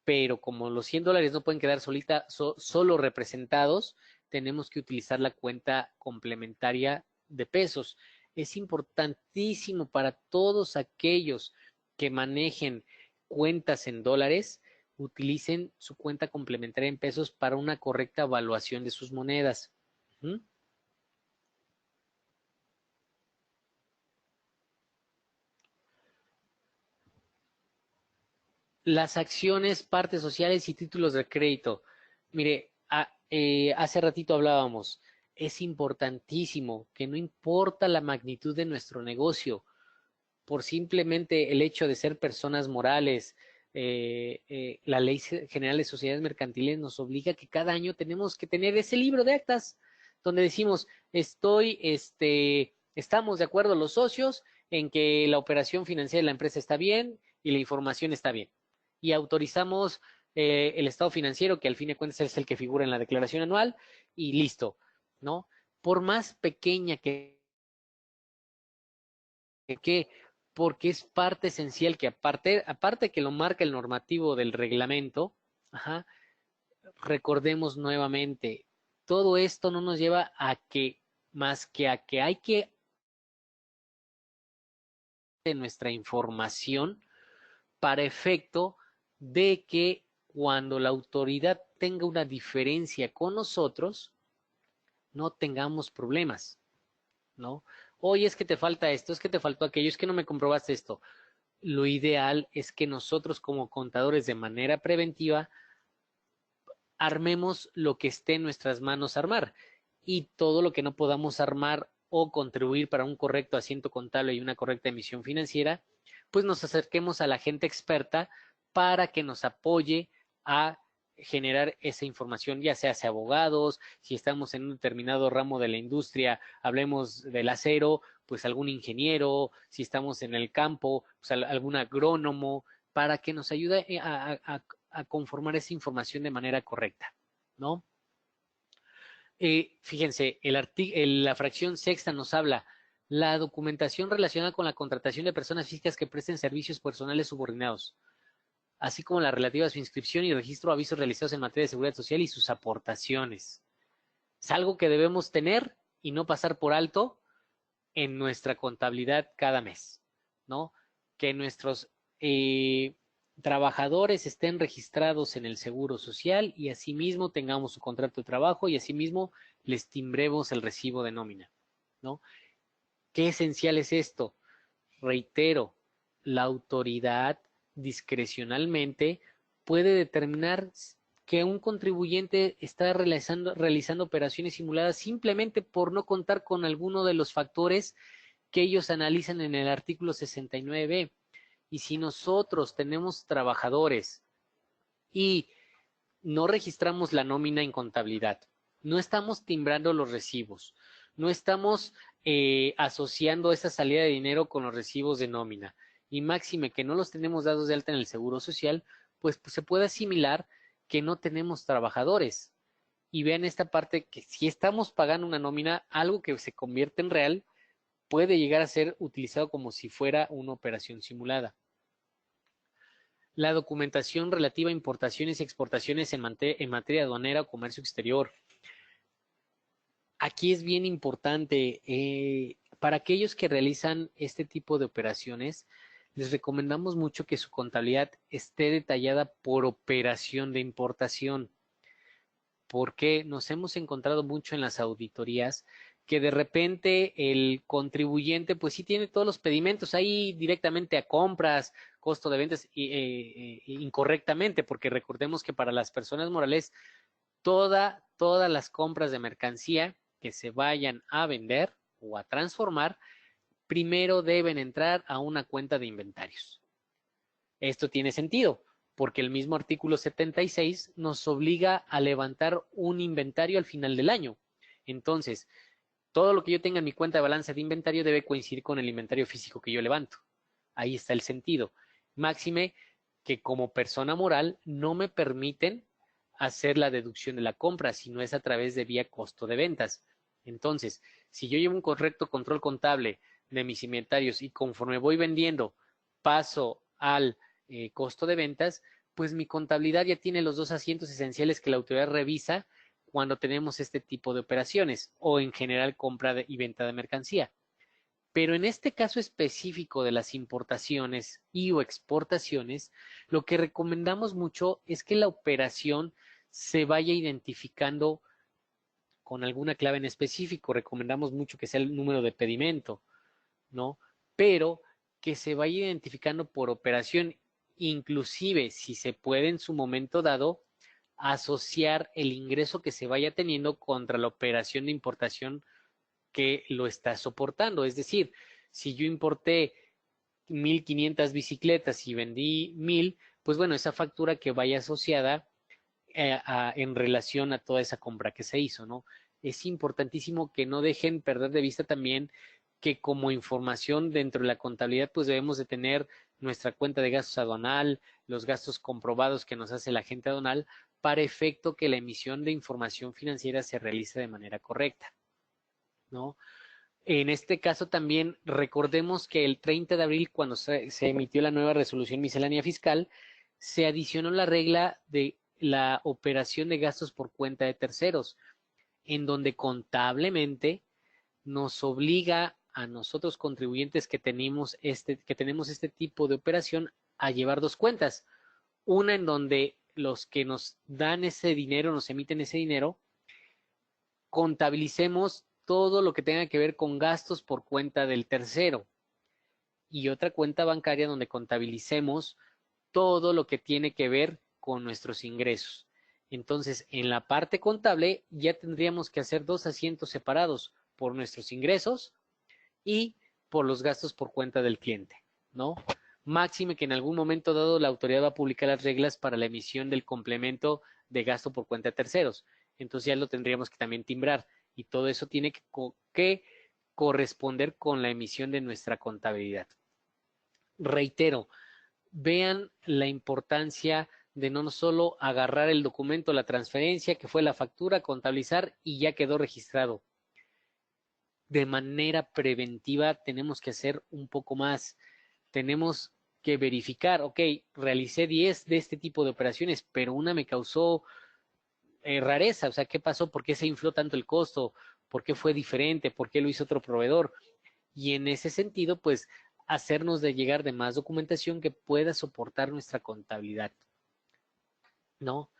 pero como los $100 no pueden quedar solo representados, tenemos que utilizar la cuenta complementaria de pesos. Es importantísimo para todos aquellos que manejen cuentas en dólares, utilicen su cuenta complementaria en pesos para una correcta evaluación de sus monedas. ¿Mm? Las acciones, partes sociales y títulos de crédito. Mire, hace ratito hablábamos, es importantísimo que no importa la magnitud de nuestro negocio, por simplemente el hecho de ser personas morales, la Ley General de Sociedades Mercantiles nos obliga que cada año tenemos que tener ese libro de actas donde decimos, estamos de acuerdo los socios en que la operación financiera de la empresa está bien y la información está bien. Y autorizamos el estado financiero, que al fin de cuentas es el que figura en la declaración anual, y listo, ¿no? Por más pequeña que porque es parte esencial que aparte que lo marca el normativo del reglamento, ajá, recordemos nuevamente, todo esto no nos lleva a que, más que a que hay que de nuestra información para efecto de que cuando la autoridad tenga una diferencia con nosotros, no tengamos problemas, ¿no? Oye, es que te falta esto, es que te faltó aquello, es que no me comprobaste esto. Lo ideal es que nosotros como contadores de manera preventiva armemos lo que esté en nuestras manos armar y todo lo que no podamos armar o contribuir para un correcto asiento contable y una correcta emisión financiera, pues nos acerquemos a la gente experta para que nos apoye a generar esa información, ya sea abogados, si estamos en un determinado ramo de la industria, hablemos del acero, pues algún ingeniero, si estamos en el campo, pues algún agrónomo, para que nos ayude a conformar esa información de manera correcta, ¿no? Fíjense, la fracción sexta nos habla la documentación relacionada con la contratación de personas físicas que presten servicios personales subordinados. así como la relativa a su inscripción y registro de avisos realizados en materia de seguridad social y sus aportaciones. Es algo que debemos tener y no pasar por alto en nuestra contabilidad cada mes, ¿no? Que nuestros trabajadores estén registrados en el Seguro Social y asimismo tengamos su contrato de trabajo y asimismo les timbremos el recibo de nómina, ¿no? ¿Qué esencial es esto? Reitero, la autoridad discrecionalmente puede determinar que un contribuyente está realizando operaciones simuladas simplemente por no contar con alguno de los factores que ellos analizan en el artículo 69b. Y si nosotros tenemos trabajadores y no registramos la nómina en contabilidad, no estamos timbrando los recibos, no estamos asociando esa salida de dinero con los recibos de nómina, y máxime que no los tenemos dados de alta en el Seguro Social, pues se puede asimilar que no tenemos trabajadores. Y vean esta parte que si estamos pagando una nómina, algo que se convierte en real, puede llegar a ser utilizado como si fuera una operación simulada. La documentación relativa a importaciones y exportaciones en materia aduanera o comercio exterior. Aquí es bien importante, para aquellos que realizan este tipo de operaciones, les recomendamos mucho que su contabilidad esté detallada por operación de importación, porque nos hemos encontrado mucho en las auditorías que de repente el contribuyente pues sí tiene todos los pedimentos ahí directamente a compras, costo de ventas incorrectamente, porque recordemos que para las personas morales todas las compras de mercancía que se vayan a vender o a transformar, primero deben entrar a una cuenta de inventarios. Esto tiene sentido, porque el mismo artículo 76 nos obliga a levantar un inventario al final del año. Entonces, todo lo que yo tenga en mi cuenta de balance de inventario debe coincidir con el inventario físico que yo levanto. Ahí está el sentido. Máxime que como persona moral no me permiten hacer la deducción de la compra, sino es a través de vía costo de ventas. Entonces, si yo llevo un correcto control contable de mis inventarios y conforme voy vendiendo paso al costo de ventas, pues mi contabilidad ya tiene los dos asientos esenciales que la autoridad revisa cuando tenemos este tipo de operaciones o en general compra y venta de mercancía. Pero en este caso específico de las importaciones y o exportaciones, lo que recomendamos mucho es que la operación se vaya identificando con alguna clave en específico. Recomendamos mucho que sea el número de pedimento, ¿no? Pero que se vaya identificando por operación, inclusive si se puede en su momento dado asociar el ingreso que se vaya teniendo contra la operación de importación que lo está soportando. Es decir, si yo importé 1,500 bicicletas y vendí 1,000, pues bueno, esa factura que vaya asociada en relación a toda esa compra que se hizo, ¿no? Es importantísimo que no dejen perder de vista también que como información dentro de la contabilidad, pues debemos de tener nuestra cuenta de gastos aduanal, los gastos comprobados que nos hace la agente aduanal, para efecto que la emisión de información financiera se realice de manera correcta, ¿no? En este caso también recordemos que el 30 de abril, cuando se emitió la nueva resolución miscelánea fiscal, se adicionó la regla de la operación de gastos por cuenta de terceros, en donde contablemente nos obliga a nosotros contribuyentes que tenemos este tipo de operación a llevar dos cuentas. Una en donde los que nos dan ese dinero, nos emiten ese dinero, contabilicemos todo lo que tenga que ver con gastos por cuenta del tercero. Y otra cuenta bancaria donde contabilicemos todo lo que tiene que ver con nuestros ingresos. Entonces, en la parte contable ya tendríamos que hacer dos asientos separados por nuestros ingresos y por los gastos por cuenta del cliente, ¿no? Máxime que en algún momento dado la autoridad va a publicar las reglas para la emisión del complemento de gasto por cuenta de terceros. Entonces ya lo tendríamos que también timbrar y todo eso tiene que corresponder con la emisión de nuestra contabilidad. Reitero, vean la importancia de no solo agarrar el documento, la transferencia, que fue la factura, contabilizar y ya quedó registrado. De manera preventiva tenemos que hacer un poco más. Tenemos que verificar, ok, realicé 10 de este tipo de operaciones, pero una me causó rareza, o sea, ¿qué pasó? ¿Por qué se infló tanto el costo? ¿Por qué fue diferente? ¿Por qué lo hizo otro proveedor? Y en ese sentido, pues, hacernos de llegar de más documentación que pueda soportar nuestra contabilidad, ¿no?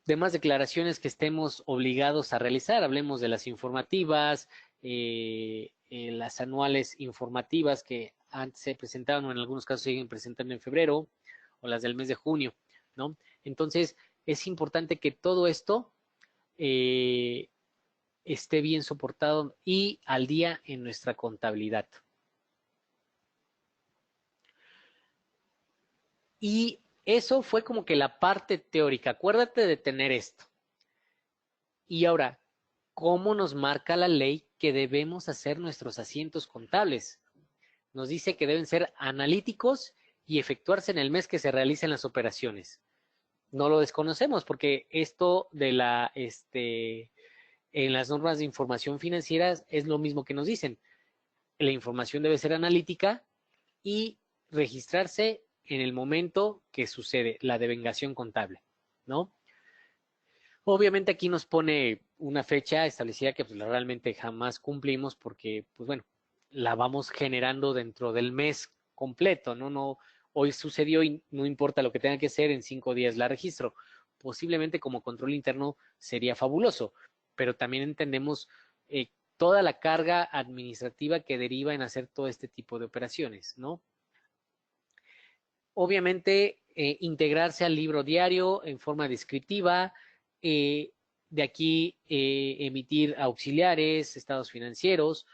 Demás declaraciones que estemos obligados a realizar, hablemos de las informativas, las anuales informativas que antes se presentaban o en algunos casos siguen presentando en febrero, o las del mes de junio, ¿no? Entonces, es importante que todo esto eh, esté bien soportado y al día en nuestra contabilidad. Y eso fue como que la parte teórica. Acuérdate de tener esto. Y ahora, ¿cómo nos marca la ley que debemos hacer nuestros asientos contables? Nos dice que deben ser analíticos y efectuarse en el mes que se realicen las operaciones. No lo desconocemos porque esto de en las normas de información financiera es lo mismo que nos dicen. La información debe ser analítica y registrarse en el momento que sucede la devengación contable, ¿no? Obviamente aquí nos pone una fecha establecida que pues, realmente jamás cumplimos porque, pues bueno, la vamos generando dentro del mes completo, ¿no? No, hoy sucedió y no importa lo que tenga que ser, en 5 días la registro. Posiblemente como control interno sería fabuloso, pero también entendemos toda la carga administrativa que deriva en hacer todo este tipo de operaciones, ¿no? Obviamente, integrarse al libro diario en forma descriptiva, eh, de aquí emitir auxiliares, estados financieros,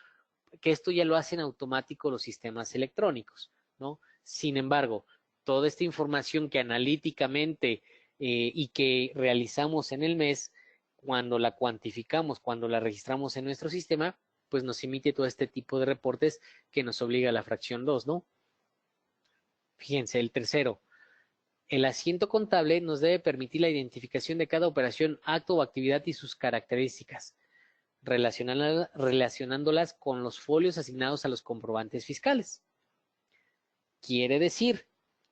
que esto ya lo hacen automático los sistemas electrónicos, ¿no? Sin embargo, toda esta información que analíticamente y que realizamos en el mes, cuando la cuantificamos, cuando la registramos en nuestro sistema, pues nos emite todo este tipo de reportes que nos obliga a la fracción 2, ¿no? Fíjense, el tercero, el asiento contable nos debe permitir la identificación de cada operación, acto o actividad y sus características, relacionándolas con los folios asignados a los comprobantes fiscales. Quiere decir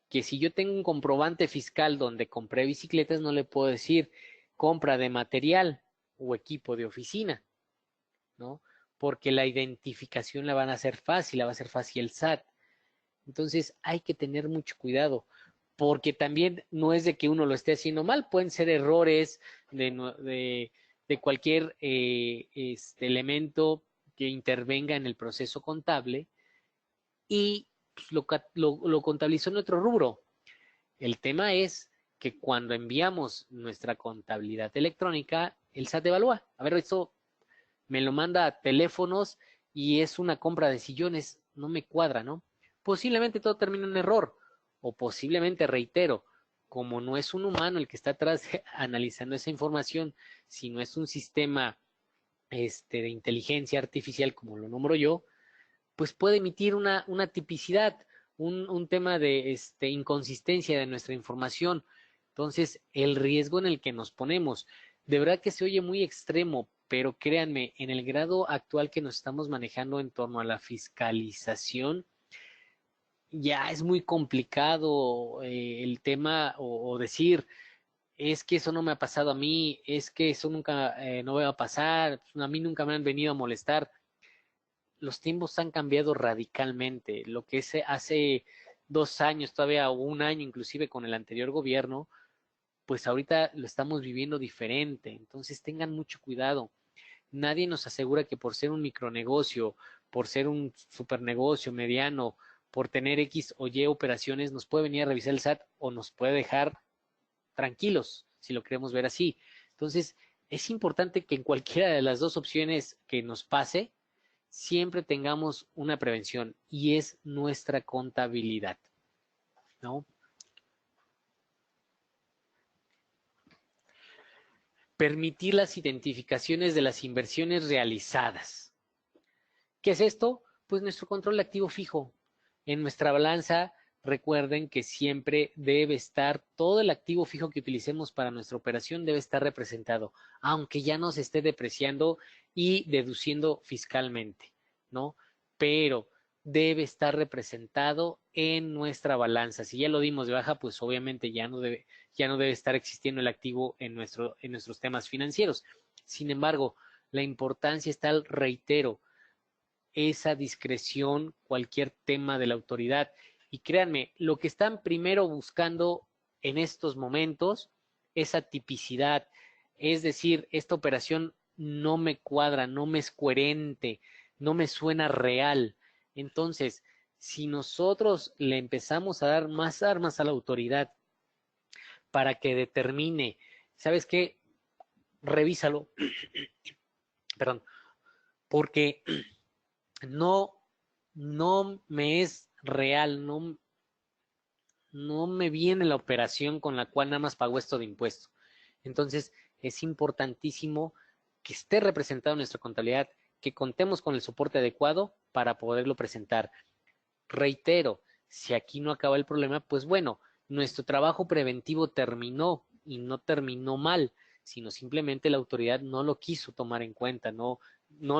que si yo tengo un comprobante fiscal donde compré bicicletas, no le puedo decir compra de material o equipo de oficina, ¿no? Porque la identificación la van a hacer fácil, la va a hacer fácil el SAT. Entonces hay que tener mucho cuidado, porque también no es de que uno lo esté haciendo mal, pueden ser errores de cualquier elemento que intervenga en el proceso contable y pues, lo contabilizó en otro rubro. El tema es que cuando enviamos nuestra contabilidad electrónica, el SAT evalúa. A ver, esto me lo manda a teléfonos y es una compra de sillones, no me cuadra, ¿no? Posiblemente todo termine en error, o posiblemente, reitero, como no es un humano el que está atrás analizando esa información, sino es un sistema de inteligencia artificial, como lo nombro yo, pues puede emitir una tipicidad, un tema de inconsistencia de nuestra información. Entonces, el riesgo en el que nos ponemos, de verdad que se oye muy extremo, pero créanme, en el grado actual que nos estamos manejando en torno a la fiscalización, ya es muy complicado el tema o decir, es que eso no me ha pasado a mí, es que eso nunca no me va a pasar, a mí nunca me han venido a molestar. Los tiempos han cambiado radicalmente. Lo que es hace 2 años, todavía un año inclusive con el anterior gobierno, pues ahorita lo estamos viviendo diferente. Entonces tengan mucho cuidado. Nadie nos asegura que por ser un micronegocio, por ser un supernegocio mediano, por tener X o Y operaciones, nos puede venir a revisar el SAT o nos puede dejar tranquilos, si lo queremos ver así. Entonces, es importante que en cualquiera de las dos opciones que nos pase, siempre tengamos una prevención y es nuestra contabilidad, ¿no? Permitir las identificaciones de las inversiones realizadas. ¿Qué es esto? Pues nuestro control de activo fijo. En nuestra balanza, recuerden que siempre debe estar todo el activo fijo que utilicemos para nuestra operación debe estar representado, aunque ya nos esté depreciando y deduciendo fiscalmente, ¿no? Pero debe estar representado en nuestra balanza. Si ya lo dimos de baja, pues obviamente ya no debe estar existiendo el activo en nuestros temas financieros. Sin embargo, la importancia está, reitero, esa discreción, cualquier tema de la autoridad. Y créanme, lo que están primero buscando en estos momentos es tipicidad. Es decir, esta operación no me cuadra, no me es coherente, no me suena real. Entonces, si nosotros le empezamos a dar más armas a la autoridad para que determine, ¿sabes qué? Revísalo, perdón, porque no, no me es real, no me viene la operación con la cual nada más pago esto de impuesto. Entonces, es importantísimo que esté representado en nuestra contabilidad, que contemos con el soporte adecuado para poderlo presentar. Reitero, si aquí no acaba el problema, pues bueno, nuestro trabajo preventivo terminó y no terminó mal, sino simplemente la autoridad no lo quiso tomar en cuenta, no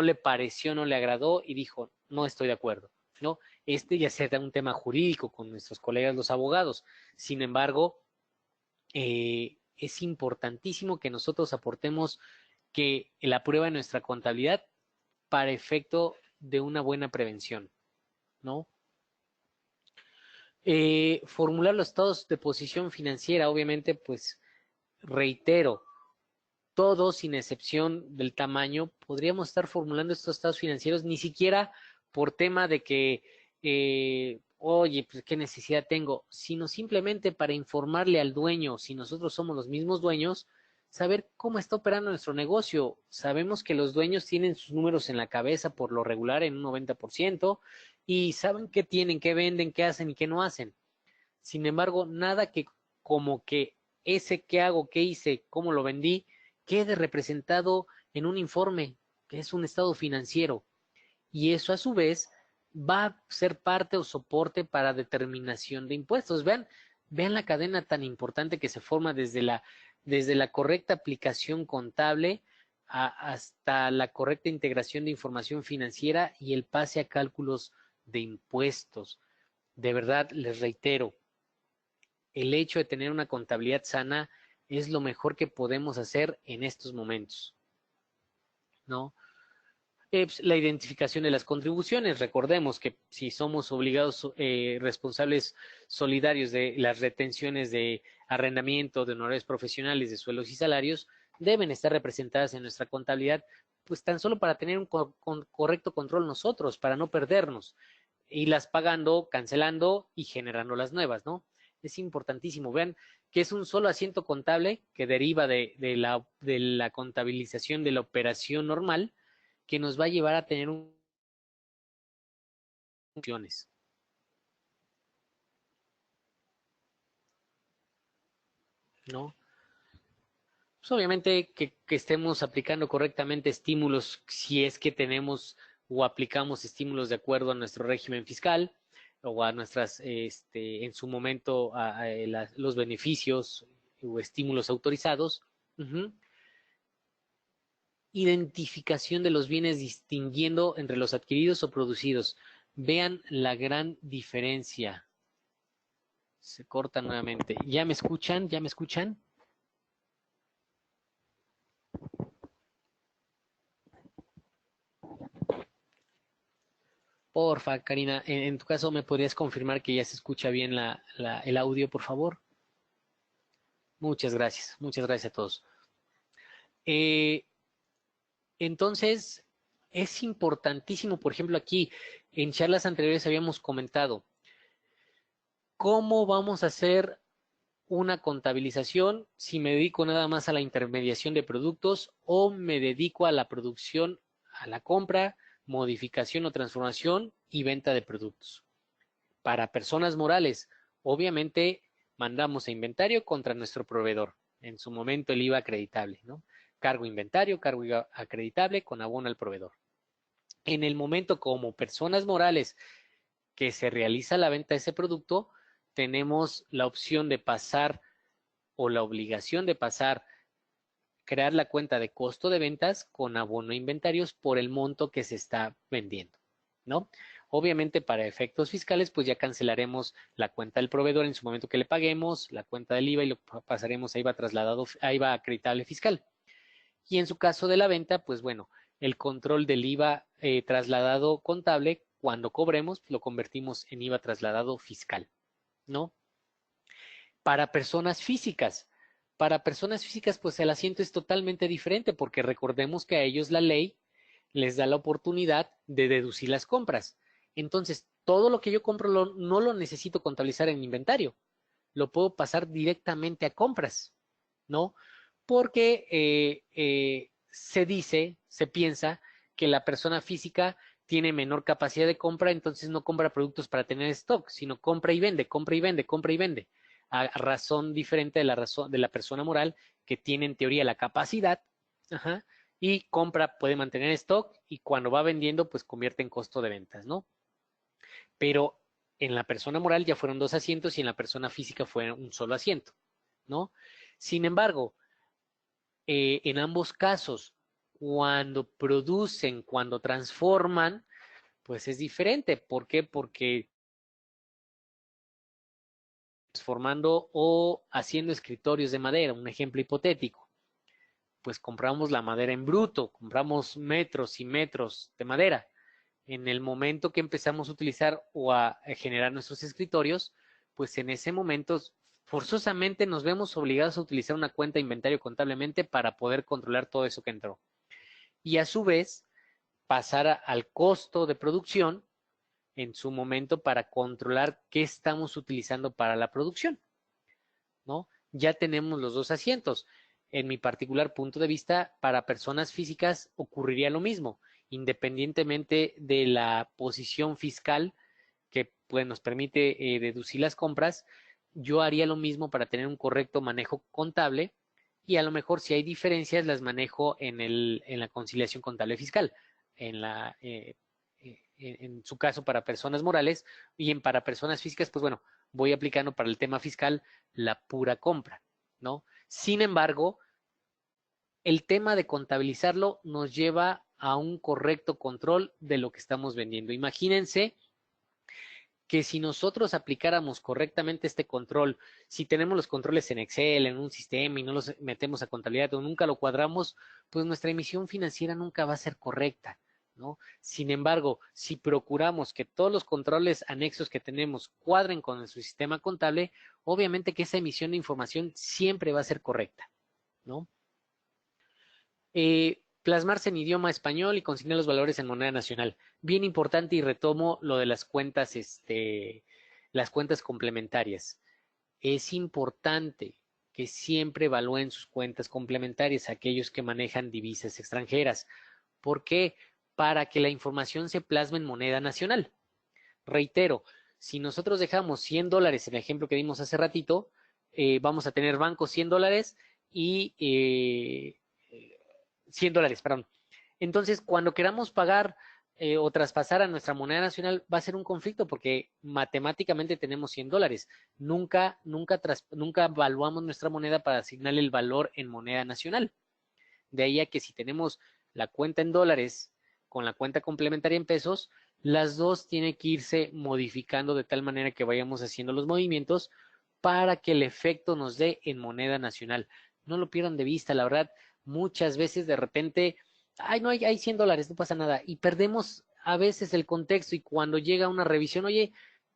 le pareció, no le agradó y dijo, no estoy de acuerdo, ¿no? Este ya será un tema jurídico con nuestros colegas los abogados. Sin embargo, es importantísimo que nosotros aportemos que la prueba de nuestra contabilidad para efecto de una buena prevención, ¿no? Formular los estados de posición financiera, obviamente, pues reitero, todos, sin excepción del tamaño, podríamos estar formulando estos estados financieros, ni siquiera por tema de que, oye, pues qué necesidad tengo, sino simplemente para informarle al dueño, si nosotros somos los mismos dueños, saber cómo está operando nuestro negocio. Sabemos que los dueños tienen sus números en la cabeza por lo regular en un 90% y saben qué tienen, qué venden, qué hacen y qué no hacen. Sin embargo, nada que como que ese qué hago, qué hice, cómo lo vendí, quede representado en un informe, que es un estado financiero. Y eso a su vez va a ser parte o soporte para determinación de impuestos. Vean la cadena tan importante que se forma desde la correcta aplicación contable hasta la correcta integración de información financiera y el pase a cálculos de impuestos. De verdad, les reitero, el hecho de tener una contabilidad sana es lo mejor que podemos hacer en estos momentos, ¿no? Pues, la identificación de las contribuciones. Recordemos que si somos obligados responsables solidarios de las retenciones de arrendamiento, de honorarios profesionales, de sueldos y salarios, deben estar representadas en nuestra contabilidad, pues tan solo para tener un correcto control nosotros, para no perdernos, y las pagando, cancelando y generando las nuevas, ¿no? Es importantísimo. Vean que es un solo asiento contable que deriva de la contabilización de la operación normal que nos va a llevar a tener funciones, ¿no? Pues obviamente que estemos aplicando correctamente estímulos si es que tenemos o aplicamos estímulos de acuerdo a nuestro régimen fiscal o a nuestras, en su momento, los beneficios o estímulos autorizados. Uh-huh. Identificación de los bienes distinguiendo entre los adquiridos o producidos. Vean la gran diferencia. Se corta nuevamente. ¿Ya me escuchan? ¿Ya me escuchan? Porfa, Karina, en tu caso, ¿me podrías confirmar que ya se escucha bien el audio, por favor? Muchas gracias a todos. Eh, entonces, es importantísimo, por ejemplo, aquí en charlas anteriores habíamos comentado cómo vamos a hacer una contabilización si me dedico nada más a la intermediación de productos o me dedico a la producción, a la compra, modificación o transformación y venta de productos. Para personas morales, obviamente mandamos a inventario contra nuestro proveedor. En su momento el IVA acreditable, ¿no? Cargo inventario, cargo IVA acreditable con abono al proveedor. En el momento como personas morales que se realiza la venta de ese producto, tenemos la opción de pasar o la obligación de pasar, crear la cuenta de costo de ventas con abono a inventarios por el monto que se está vendiendo, ¿no? Obviamente para efectos fiscales, pues ya cancelaremos la cuenta del proveedor en su momento que le paguemos, la cuenta del IVA y lo pasaremos a IVA trasladado, a IVA acreditable fiscal. Y en su caso de la venta, pues bueno, el control del IVA trasladado contable, cuando cobremos, lo convertimos en IVA trasladado fiscal, ¿no? Para personas físicas, pues el asiento es totalmente diferente porque recordemos que a ellos la ley les da la oportunidad de deducir las compras. Entonces, todo lo que yo compro no lo necesito contabilizar en inventario, lo puedo pasar directamente a compras, ¿no? Porque se piensa que la persona física tiene menor capacidad de compra, entonces no compra productos para tener stock, sino compra y vende, compra y vende, compra y vende, a razón diferente de la persona moral que tiene en teoría la capacidad, ajá, y compra, puede mantener stock y cuando va vendiendo, pues convierte en costo de ventas, ¿no? Pero en la persona moral ya fueron 2 asientos y en la persona física fue un solo asiento, ¿no? Sin embargo, en ambos casos, cuando producen, cuando transforman, pues es diferente. ¿Por qué? Porque transformando o haciendo escritorios de madera, un ejemplo hipotético, pues compramos la madera en bruto, compramos metros y metros de madera. En el momento que empezamos a utilizar o a generar nuestros escritorios, pues en ese momento forzosamente nos vemos obligados a utilizar una cuenta de inventario contablemente para poder controlar todo eso que entró. Y a su vez, pasar al costo de producción en su momento para controlar qué estamos utilizando para la producción, ¿no? Ya tenemos los 2 asientos. En mi particular punto de vista, para personas físicas ocurriría lo mismo, independientemente de la posición fiscal que pues, nos permite deducir las compras, yo haría lo mismo para tener un correcto manejo contable y a lo mejor si hay diferencias las manejo en la conciliación contable fiscal, en la, en su caso para personas morales y para personas físicas, pues bueno, voy aplicando para el tema fiscal la pura compra, ¿no? Sin embargo, el tema de contabilizarlo nos lleva a un correcto control de lo que estamos vendiendo. Imagínense que si nosotros aplicáramos correctamente este control, si tenemos los controles en Excel, en un sistema y no los metemos a contabilidad o nunca lo cuadramos, pues nuestra emisión financiera nunca va a ser correcta, ¿no? Sin embargo, si procuramos que todos los controles anexos que tenemos cuadren con nuestro sistema contable, obviamente que esa emisión de información siempre va a ser correcta, ¿no? Plasmarse en idioma español y consignar los valores en moneda nacional. Bien importante y retomo lo de las cuentas complementarias. Es importante que siempre evalúen sus cuentas complementarias, aquellos que manejan divisas extranjeras. ¿Por qué? Para que la información se plasme en moneda nacional. Reitero, si nosotros dejamos $100, el ejemplo que dimos hace ratito, vamos a tener bancos $100 y $100, perdón. Entonces, cuando queramos pagar o traspasar a nuestra moneda nacional, va a ser un conflicto porque matemáticamente tenemos $100. Nunca evaluamos nuestra moneda para asignarle el valor en moneda nacional. De ahí a que si tenemos la cuenta en dólares con la cuenta complementaria en pesos, las dos tienen que irse modificando de tal manera que vayamos haciendo los movimientos para que el efecto nos dé en moneda nacional. No lo pierdan de vista, la verdad, muchas veces de repente, ay, no, hay $100, no pasa nada, y perdemos a veces el contexto y cuando llega una revisión, oye,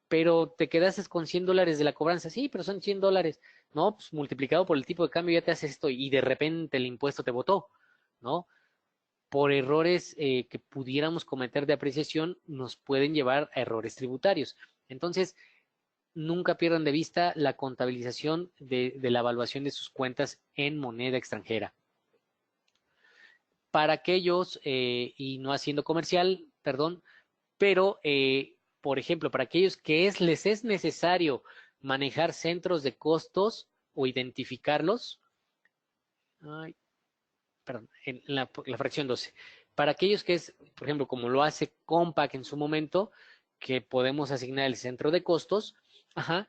pero te quedaste con $100 de la cobranza, sí, pero son $100, no, pues multiplicado por el tipo de cambio ya te hace esto y de repente el impuesto te botó, ¿no? Por errores que pudiéramos cometer de apreciación nos pueden llevar a errores tributarios. Entonces, nunca pierdan de vista la contabilización de la evaluación de sus cuentas en moneda extranjera. Para aquellos, y no haciendo comercial, perdón, pero, por ejemplo, para aquellos que les es necesario manejar centros de costos o identificarlos, ay, perdón, en la fracción 12. Para aquellos que es, por ejemplo, como lo hace Compaq en su momento, que podemos asignar el centro de costos, ajá,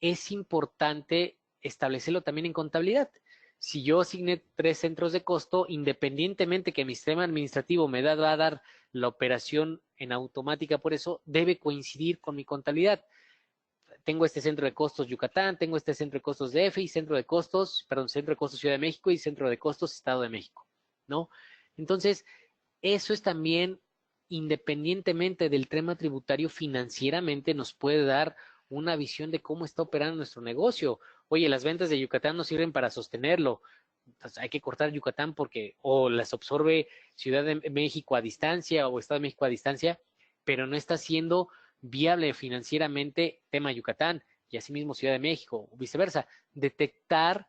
es importante establecerlo también en contabilidad. Si yo asigné 3 centros de costo, independientemente que mi sistema administrativo va a dar la operación en automática, por eso debe coincidir con mi contabilidad. Tengo este centro de costos Yucatán, tengo este centro de costos DF y centro de costos Ciudad de México y centro de costos Estado de México, ¿no? Entonces, eso es también, independientemente del tema tributario, financieramente nos puede dar una visión de cómo está operando nuestro negocio. Oye, las ventas de Yucatán no sirven para sostenerlo. Entonces hay que cortar Yucatán porque o las absorbe Ciudad de México a distancia o Estado de México a distancia, pero no está siendo viable financieramente tema Yucatán y asimismo Ciudad de México o viceversa. Detectar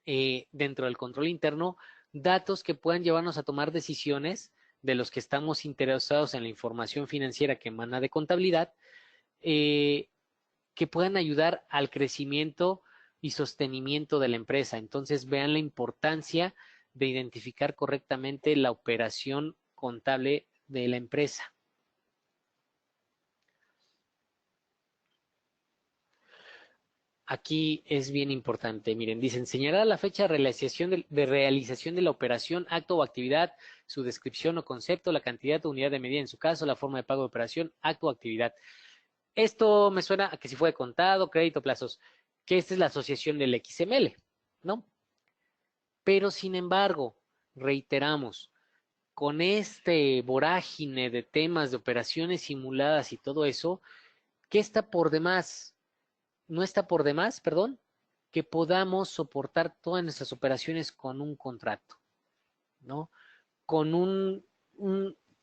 dentro del control interno datos que puedan llevarnos a tomar decisiones de los que estamos interesados en la información financiera que emana de contabilidad, eh, que puedan ayudar al crecimiento y sostenimiento de la empresa. Entonces vean la importancia de identificar correctamente la operación contable de la empresa. Aquí es bien importante. Miren, dicen, señalar la fecha de realización de la operación, acto o actividad, su descripción o concepto, la cantidad o unidad de medida, en su caso, la forma de pago de operación, acto o actividad. Esto me suena a que si fue de contado, crédito, plazos, que esta es la asociación del XML, ¿no? Pero sin embargo, reiteramos, con este vorágine de temas de operaciones simuladas y todo eso, ¿qué está por demás? No está por demás, perdón, que podamos soportar todas nuestras operaciones con un contrato, ¿no? Con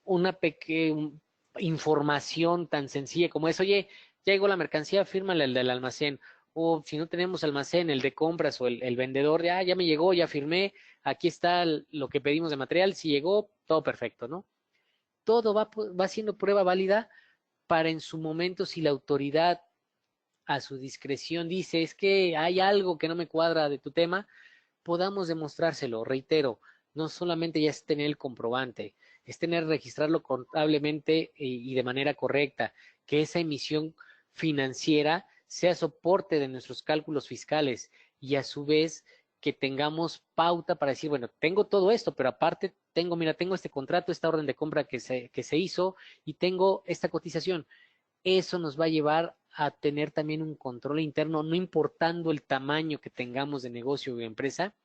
una pequeña información tan sencilla como es, oye, ya llegó la mercancía, fírmale el del almacén. O si no tenemos almacén, el de compras o el vendedor, ya me llegó, ya firmé, aquí está lo que pedimos de material, si llegó, todo perfecto, ¿no? Todo va siendo prueba válida para en su momento, si la autoridad a su discreción dice, es que hay algo que no me cuadra de tu tema, podamos demostrárselo. Reitero, no solamente ya es tener el comprobante, es tener registrarlo contablemente y de manera correcta, que esa emisión financiera sea soporte de nuestros cálculos fiscales y a su vez que tengamos pauta para decir, bueno, tengo todo esto, pero aparte tengo, mira, tengo este contrato, esta orden de compra que se hizo y tengo esta cotización. Eso nos va a llevar a tener también un control interno, no importando el tamaño que tengamos de negocio o de empresa,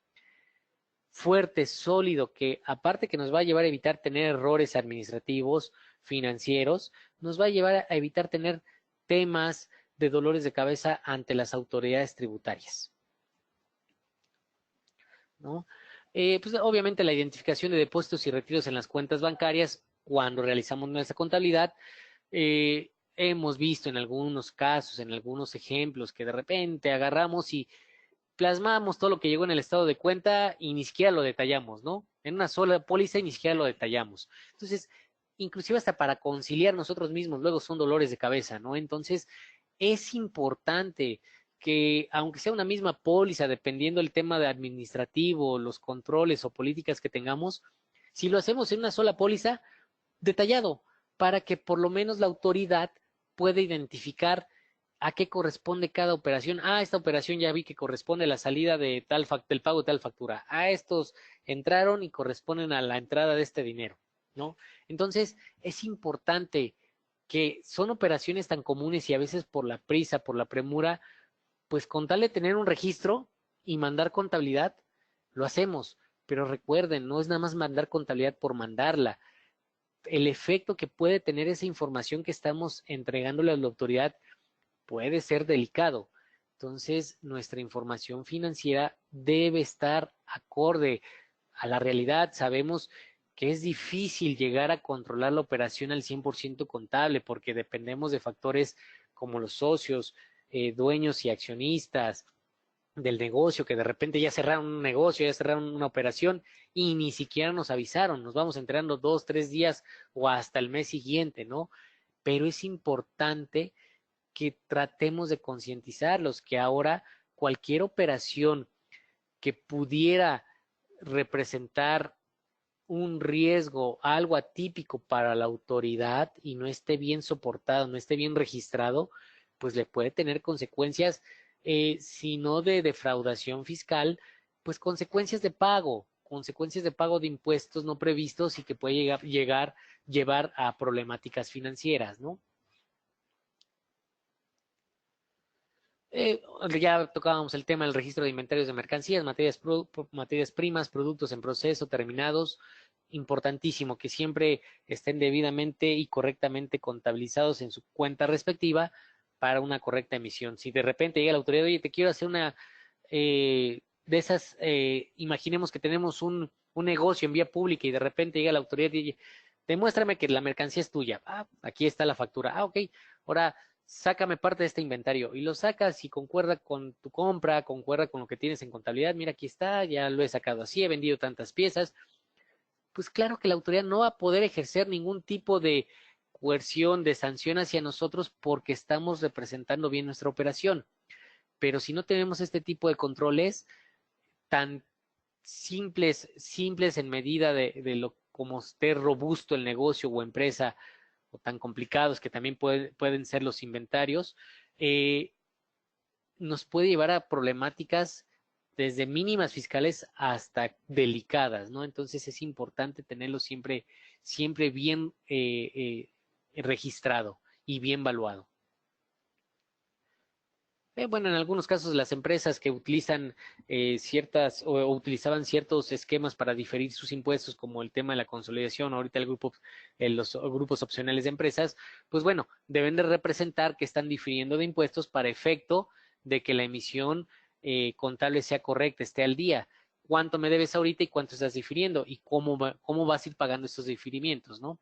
fuerte, sólido, que aparte que nos va a llevar a evitar tener errores administrativos, financieros, nos va a llevar a evitar tener temas de dolores de cabeza ante las autoridades tributarias, ¿no? Pues obviamente la identificación de depósitos y retiros en las cuentas bancarias cuando realizamos nuestra contabilidad, hemos visto en algunos casos, en algunos ejemplos, que de repente agarramos y plasmamos todo lo que llegó en el estado de cuenta y ni siquiera lo detallamos, ¿no? En una sola póliza y ni siquiera lo detallamos. Entonces, inclusive hasta para conciliar nosotros mismos, luego son dolores de cabeza, ¿no? Entonces, es importante que, aunque sea una misma póliza, dependiendo del tema de administrativo, los controles o políticas que tengamos, si lo hacemos en una sola póliza, detallado, para que por lo menos la autoridad pueda identificar a qué corresponde cada operación. Ah, esta operación ya vi que corresponde a la salida de del pago de tal factura. Ah, estos entraron y corresponden a la entrada de este dinero, ¿no? Entonces, es importante que son operaciones tan comunes y a veces por la prisa, por la premura, pues con tal de tener un registro y mandar contabilidad, lo hacemos. Pero recuerden, no es nada más mandar contabilidad por mandarla. El efecto que puede tener esa información que estamos entregándole a la autoridad puede ser delicado. Entonces, nuestra información financiera debe estar acorde a la realidad. Sabemos que es difícil llegar a controlar la operación al 100% contable porque dependemos de factores como los socios, dueños y accionistas del negocio, que de repente ya cerraron un negocio, ya cerraron una operación y ni siquiera nos avisaron. Nos vamos enterando 2, 3 días o hasta el mes siguiente, ¿no? Pero es importante que tratemos de concientizarlos que ahora cualquier operación que pudiera representar un riesgo, algo atípico para la autoridad y no esté bien soportado, no esté bien registrado, pues le puede tener consecuencias, si no de defraudación fiscal, pues consecuencias de pago consecuencias de pago de impuestos no previstos y que puede llevar a problemáticas financieras, ¿no? Ya tocábamos el tema del registro de inventarios de mercancías, materias primas, productos en proceso, terminados. Importantísimo que siempre estén debidamente y correctamente contabilizados en su cuenta respectiva para una correcta emisión. Si de repente llega la autoridad, oye, te quiero hacer una de esas, imaginemos que tenemos un negocio en vía pública y de repente llega la autoridad y dice, demuéstrame que la mercancía es tuya. Ah, aquí está la factura. Ah, ok. Ahora sácame parte de este inventario y lo sacas y concuerda con tu compra, concuerda con lo que tienes en contabilidad. Mira, aquí está, ya lo he sacado así, he vendido tantas piezas. Pues claro que la autoridad no va a poder ejercer ningún tipo de coerción, de sanción hacia nosotros porque estamos representando bien nuestra operación. Pero si no tenemos este tipo de controles tan simples en medida de lo como esté robusto el negocio o empresa, o tan complicados que también pueden ser los inventarios, eh, nos puede llevar a problemáticas desde mínimas fiscales hasta delicadas, ¿no? Entonces es importante tenerlo siempre bien registrado y bien valuado. Bueno, en algunos casos las empresas que utilizan ciertas o utilizaban ciertos esquemas para diferir sus impuestos, como el tema de la consolidación, ahorita los grupos opcionales de empresas, pues bueno, deben de representar que están difiriendo de impuestos para efecto de que la emisión contable sea correcta, esté al día. ¿Cuánto me debes ahorita y cuánto estás difiriendo? ¿Y cómo vas a ir pagando estos difirimientos, ¿no?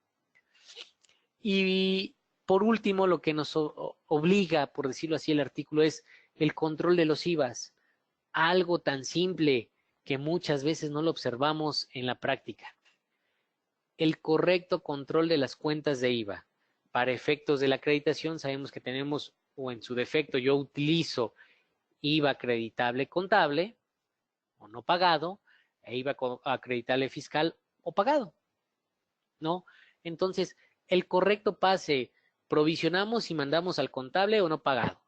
Y por último, lo que nos obliga, por decirlo así, el artículo es el control de los IVAs. Algo tan simple que muchas veces no lo observamos en la práctica. El correcto control de las cuentas de IVA. Para efectos de la acreditación, sabemos que tenemos, o en su defecto, yo utilizo IVA acreditable contable o no pagado, e IVA acreditable fiscal o pagado, ¿no? Entonces, el correcto pase, provisionamos y mandamos al contable o no pagado.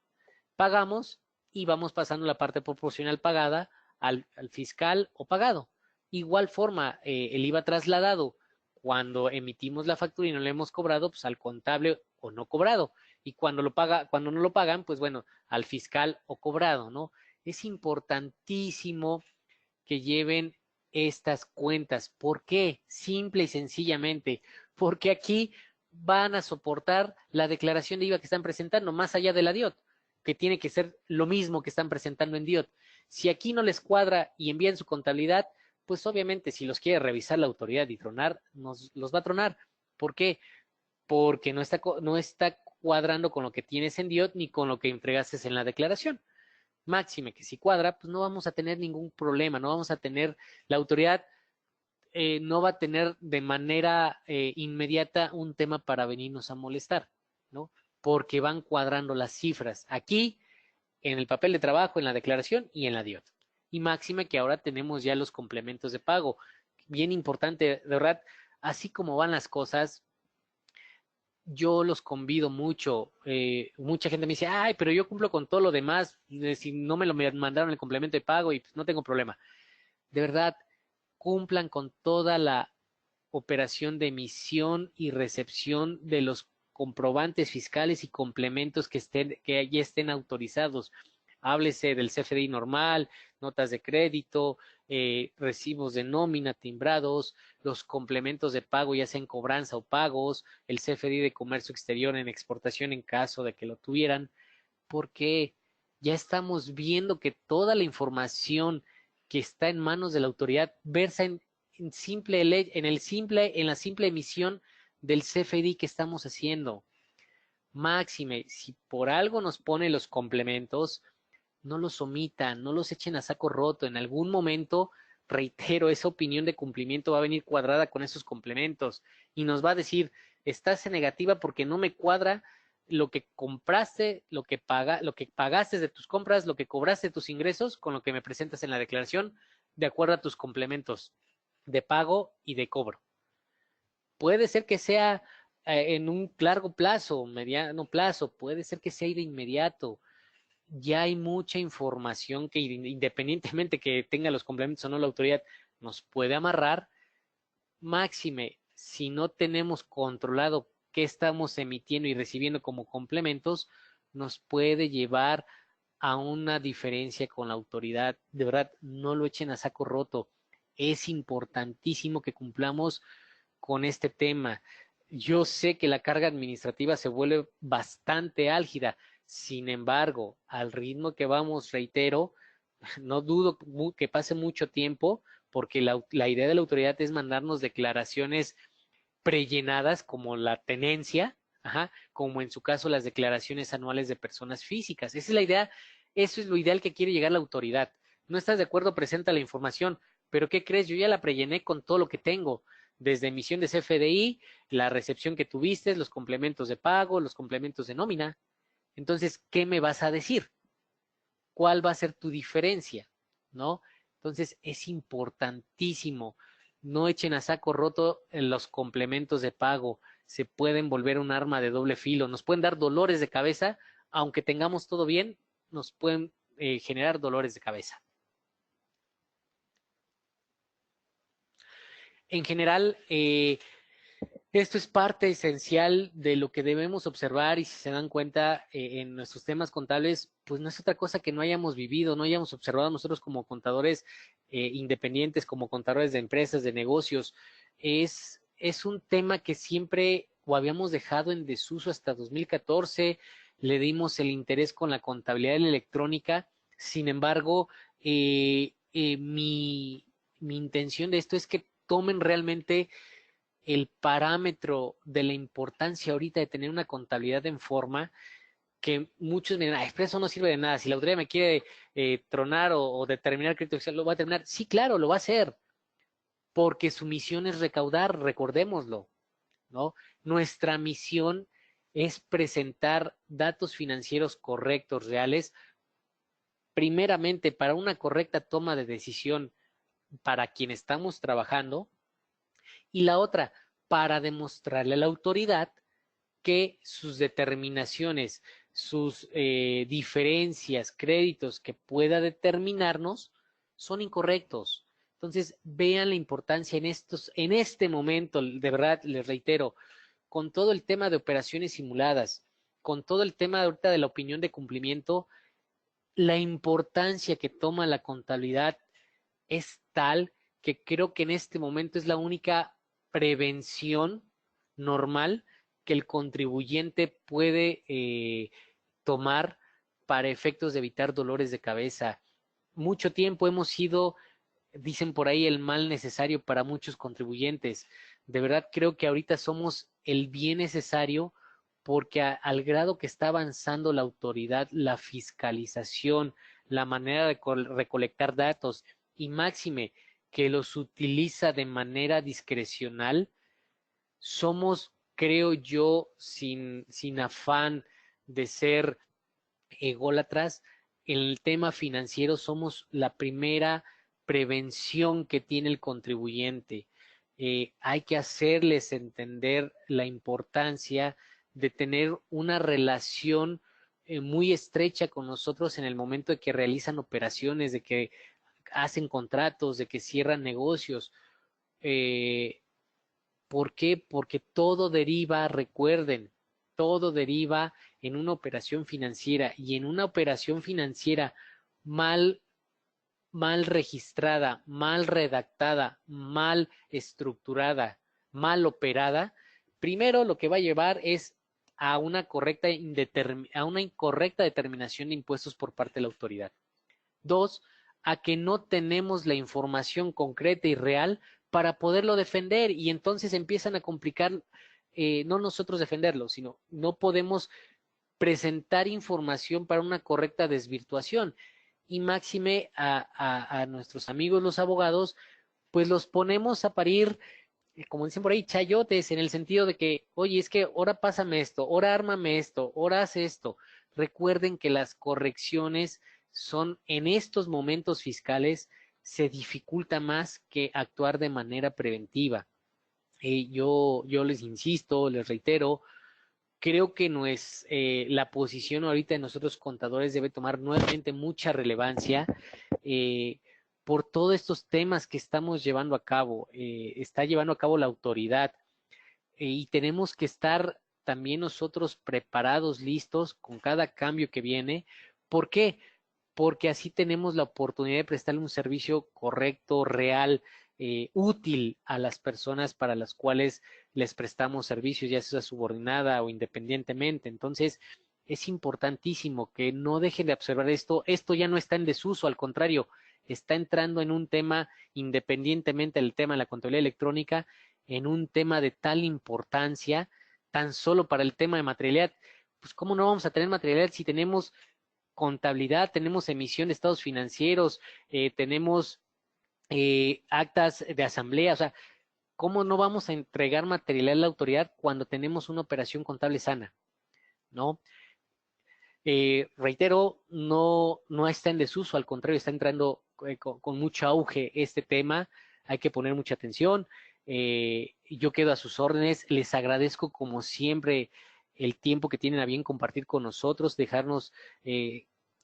Pagamos y vamos pasando la parte proporcional pagada al fiscal o pagado. Igual forma, el IVA trasladado, cuando emitimos la factura y no le hemos cobrado, pues al contable o no cobrado. Y cuando no lo pagan, pues bueno, al fiscal o cobrado, ¿no? Es importantísimo que lleven estas cuentas. ¿Por qué? Simple y sencillamente, porque aquí van a soportar la declaración de IVA que están presentando, más allá de la DIOT, que tiene que ser lo mismo que están presentando en DIOT. Si aquí no les cuadra y envían su contabilidad, pues obviamente si los quiere revisar la autoridad y tronar, los va a tronar. ¿Por qué? Porque no está cuadrando con lo que tienes en DIOT ni con lo que entregaste en la declaración. Máxime que si cuadra, pues no vamos a tener ningún problema, no vamos a tener, la autoridad no va a tener de manera inmediata un tema para venirnos a molestar, ¿no? Porque van cuadrando las cifras aquí, en el papel de trabajo, en la declaración y en la DIOT. Y máxime que ahora tenemos ya los complementos de pago. Bien importante, de verdad, así como van las cosas, yo los convido mucho. Mucha gente me dice, ay, pero yo cumplo con todo lo demás, si no me lo mandaron el complemento de pago y pues, no tengo problema. De verdad, cumplan con toda la operación de emisión y recepción de los comprobantes fiscales y complementos que ya estén autorizados. Háblese del CFDI normal, notas de crédito, recibos de nómina timbrados, los complementos de pago, ya sea en cobranza o pagos, el CFDI de comercio exterior en exportación en caso de que lo tuvieran, porque ya estamos viendo que toda la información que está en manos de la autoridad versa en la simple emisión del CFDI que estamos haciendo. Máxime, si por algo nos pone los complementos, no los omitan, no los echen a saco roto. En algún momento, reitero, esa opinión de cumplimiento va a venir cuadrada con esos complementos y nos va a decir, estás en negativa porque no me cuadra lo que compraste, lo que pagaste de tus compras, lo que cobraste de tus ingresos con lo que me presentas en la declaración, de acuerdo a tus complementos de pago y de cobro. Puede ser que sea en un largo plazo, mediano plazo, puede ser que sea de inmediato. Ya hay mucha información que independientemente que tenga los complementos o no la autoridad, nos puede amarrar. Máxime, si no tenemos controlado qué estamos emitiendo y recibiendo como complementos, nos puede llevar a una diferencia con la autoridad. De verdad, no lo echen a saco roto. Es importantísimo que cumplamos con este tema. Yo sé que la carga administrativa se vuelve bastante álgida. Sin embargo, al ritmo que vamos, reitero, no dudo que pase mucho tiempo, porque la idea de la autoridad es mandarnos declaraciones prellenadas como la tenencia, ajá, como en su caso las declaraciones anuales de personas físicas. Esa es la idea, eso es lo ideal que quiere llegar la autoridad. ¿No estás de acuerdo? Presenta la información, pero ¿qué crees? Yo ya la prellené con todo lo que tengo, desde emisión de CFDI, la recepción que tuviste, los complementos de pago, los complementos de nómina. Entonces, ¿qué me vas a decir? ¿Cuál va a ser tu diferencia? ¿No? Entonces, es importantísimo. No echen a saco roto los complementos de pago. Se pueden volver un arma de doble filo. Nos pueden dar dolores de cabeza, aunque tengamos todo bien, nos pueden generar dolores de cabeza. En general, esto es parte esencial de lo que debemos observar y si se dan cuenta en nuestros temas contables, pues no es otra cosa que no hayamos vivido, no hayamos observado nosotros como contadores independientes, como contadores de empresas, de negocios. Es un tema que siempre o habíamos dejado en desuso hasta 2014, le dimos el interés con la contabilidad electrónica. Sin embargo, mi intención de esto es que tomen realmente el parámetro de la importancia ahorita de tener una contabilidad en forma, que muchos me dirán, eso no sirve de nada, si la autoridad me quiere tronar o determinar crédito fiscal, lo va a terminar. Sí, claro, lo va a hacer, porque su misión es recaudar, recordémoslo, ¿no? Nuestra misión es presentar datos financieros correctos, reales, primeramente para una correcta toma de decisión para quien estamos trabajando, y la otra, para demostrarle a la autoridad que sus determinaciones, sus diferencias, créditos que pueda determinarnos son incorrectos. Entonces, vean la importancia en este momento, de verdad, les reitero, con todo el tema de operaciones simuladas, con todo el tema ahorita de la opinión de cumplimiento, la importancia que toma la contabilidad es tal que creo que en este momento es la única prevención normal que el contribuyente puede tomar para efectos de evitar dolores de cabeza. Mucho tiempo hemos sido, dicen por ahí, el mal necesario para muchos contribuyentes. De verdad creo que ahorita somos el bien necesario porque al grado que está avanzando la autoridad, la fiscalización, la manera de recolectar datos y máxime que los utiliza de manera discrecional, somos, creo yo, sin afán de ser ególatras, en el tema financiero somos la primera prevención que tiene el contribuyente. Hay que hacerles entender la importancia de tener una relación muy estrecha con nosotros en el momento de que realizan operaciones, de que hacen contratos, de que cierran negocios. Eh, ¿Por qué? Porque todo deriva, recuerden, todo deriva en una operación financiera y en una operación financiera mal, mal registrada, mal redactada, mal estructurada, mal operada, primero lo que va a llevar es a una incorrecta determinación de impuestos por parte de la autoridad. Dos, a que no tenemos la información concreta y real para poderlo defender y entonces empiezan a complicar, no nosotros defenderlo, sino no podemos presentar información para una correcta desvirtuación. Y máxime a nuestros amigos los abogados, pues los ponemos a parir, como dicen por ahí, chayotes, en el sentido de que, oye, es que ahora pásame esto, ahora ármame esto, ahora haz esto. Recuerden que las correcciones son en estos momentos fiscales se dificulta más que actuar de manera preventiva. Yo les insisto, les reitero, creo que no es la posición ahorita de nosotros contadores debe tomar nuevamente mucha relevancia. Eh, por todos estos temas que estamos llevando a cabo, está llevando a cabo la autoridad, y tenemos que estar también nosotros preparados, listos con cada cambio que viene. ¿Por qué? Porque así tenemos la oportunidad de prestarle un servicio correcto, real, útil a las personas para las cuales les prestamos servicios, ya sea subordinada o independientemente. Entonces, es importantísimo que no dejen de observar esto. Esto ya no está en desuso, al contrario, está entrando en un tema, independientemente del tema de la contabilidad electrónica, en un tema de tal importancia, tan solo para el tema de materialidad. Pues, ¿cómo no vamos a tener materialidad si tenemos contabilidad, tenemos emisión de estados financieros, tenemos actas de asamblea? O sea, ¿cómo no vamos a entregar materialidad a la autoridad cuando tenemos una operación contable sana? ¿No? Reitero, no está en desuso, al contrario, está entrando con mucho auge este tema. Hay que poner mucha atención. Yo quedo a sus órdenes. Les agradezco como siempre el tiempo que tienen a bien compartir con nosotros, dejarnos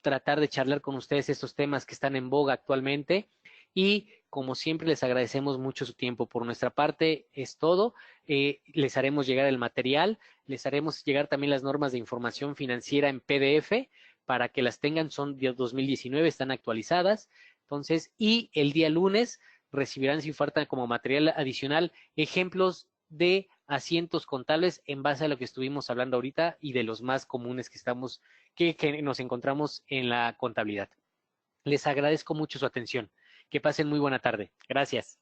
tratar de charlar con ustedes estos temas que están en boga actualmente. Y como siempre, les agradecemos mucho su tiempo. Por nuestra parte, es todo. Les haremos llegar el material. Les haremos llegar también las normas de información financiera en PDF para que las tengan, son de 2019, están actualizadas. Entonces, y el día lunes recibirán sin falta como material adicional ejemplos de asientos contables en base a lo que estuvimos hablando ahorita y de los más comunes que nos encontramos en la contabilidad. Les agradezco mucho su atención. Que pasen muy buena tarde. Gracias.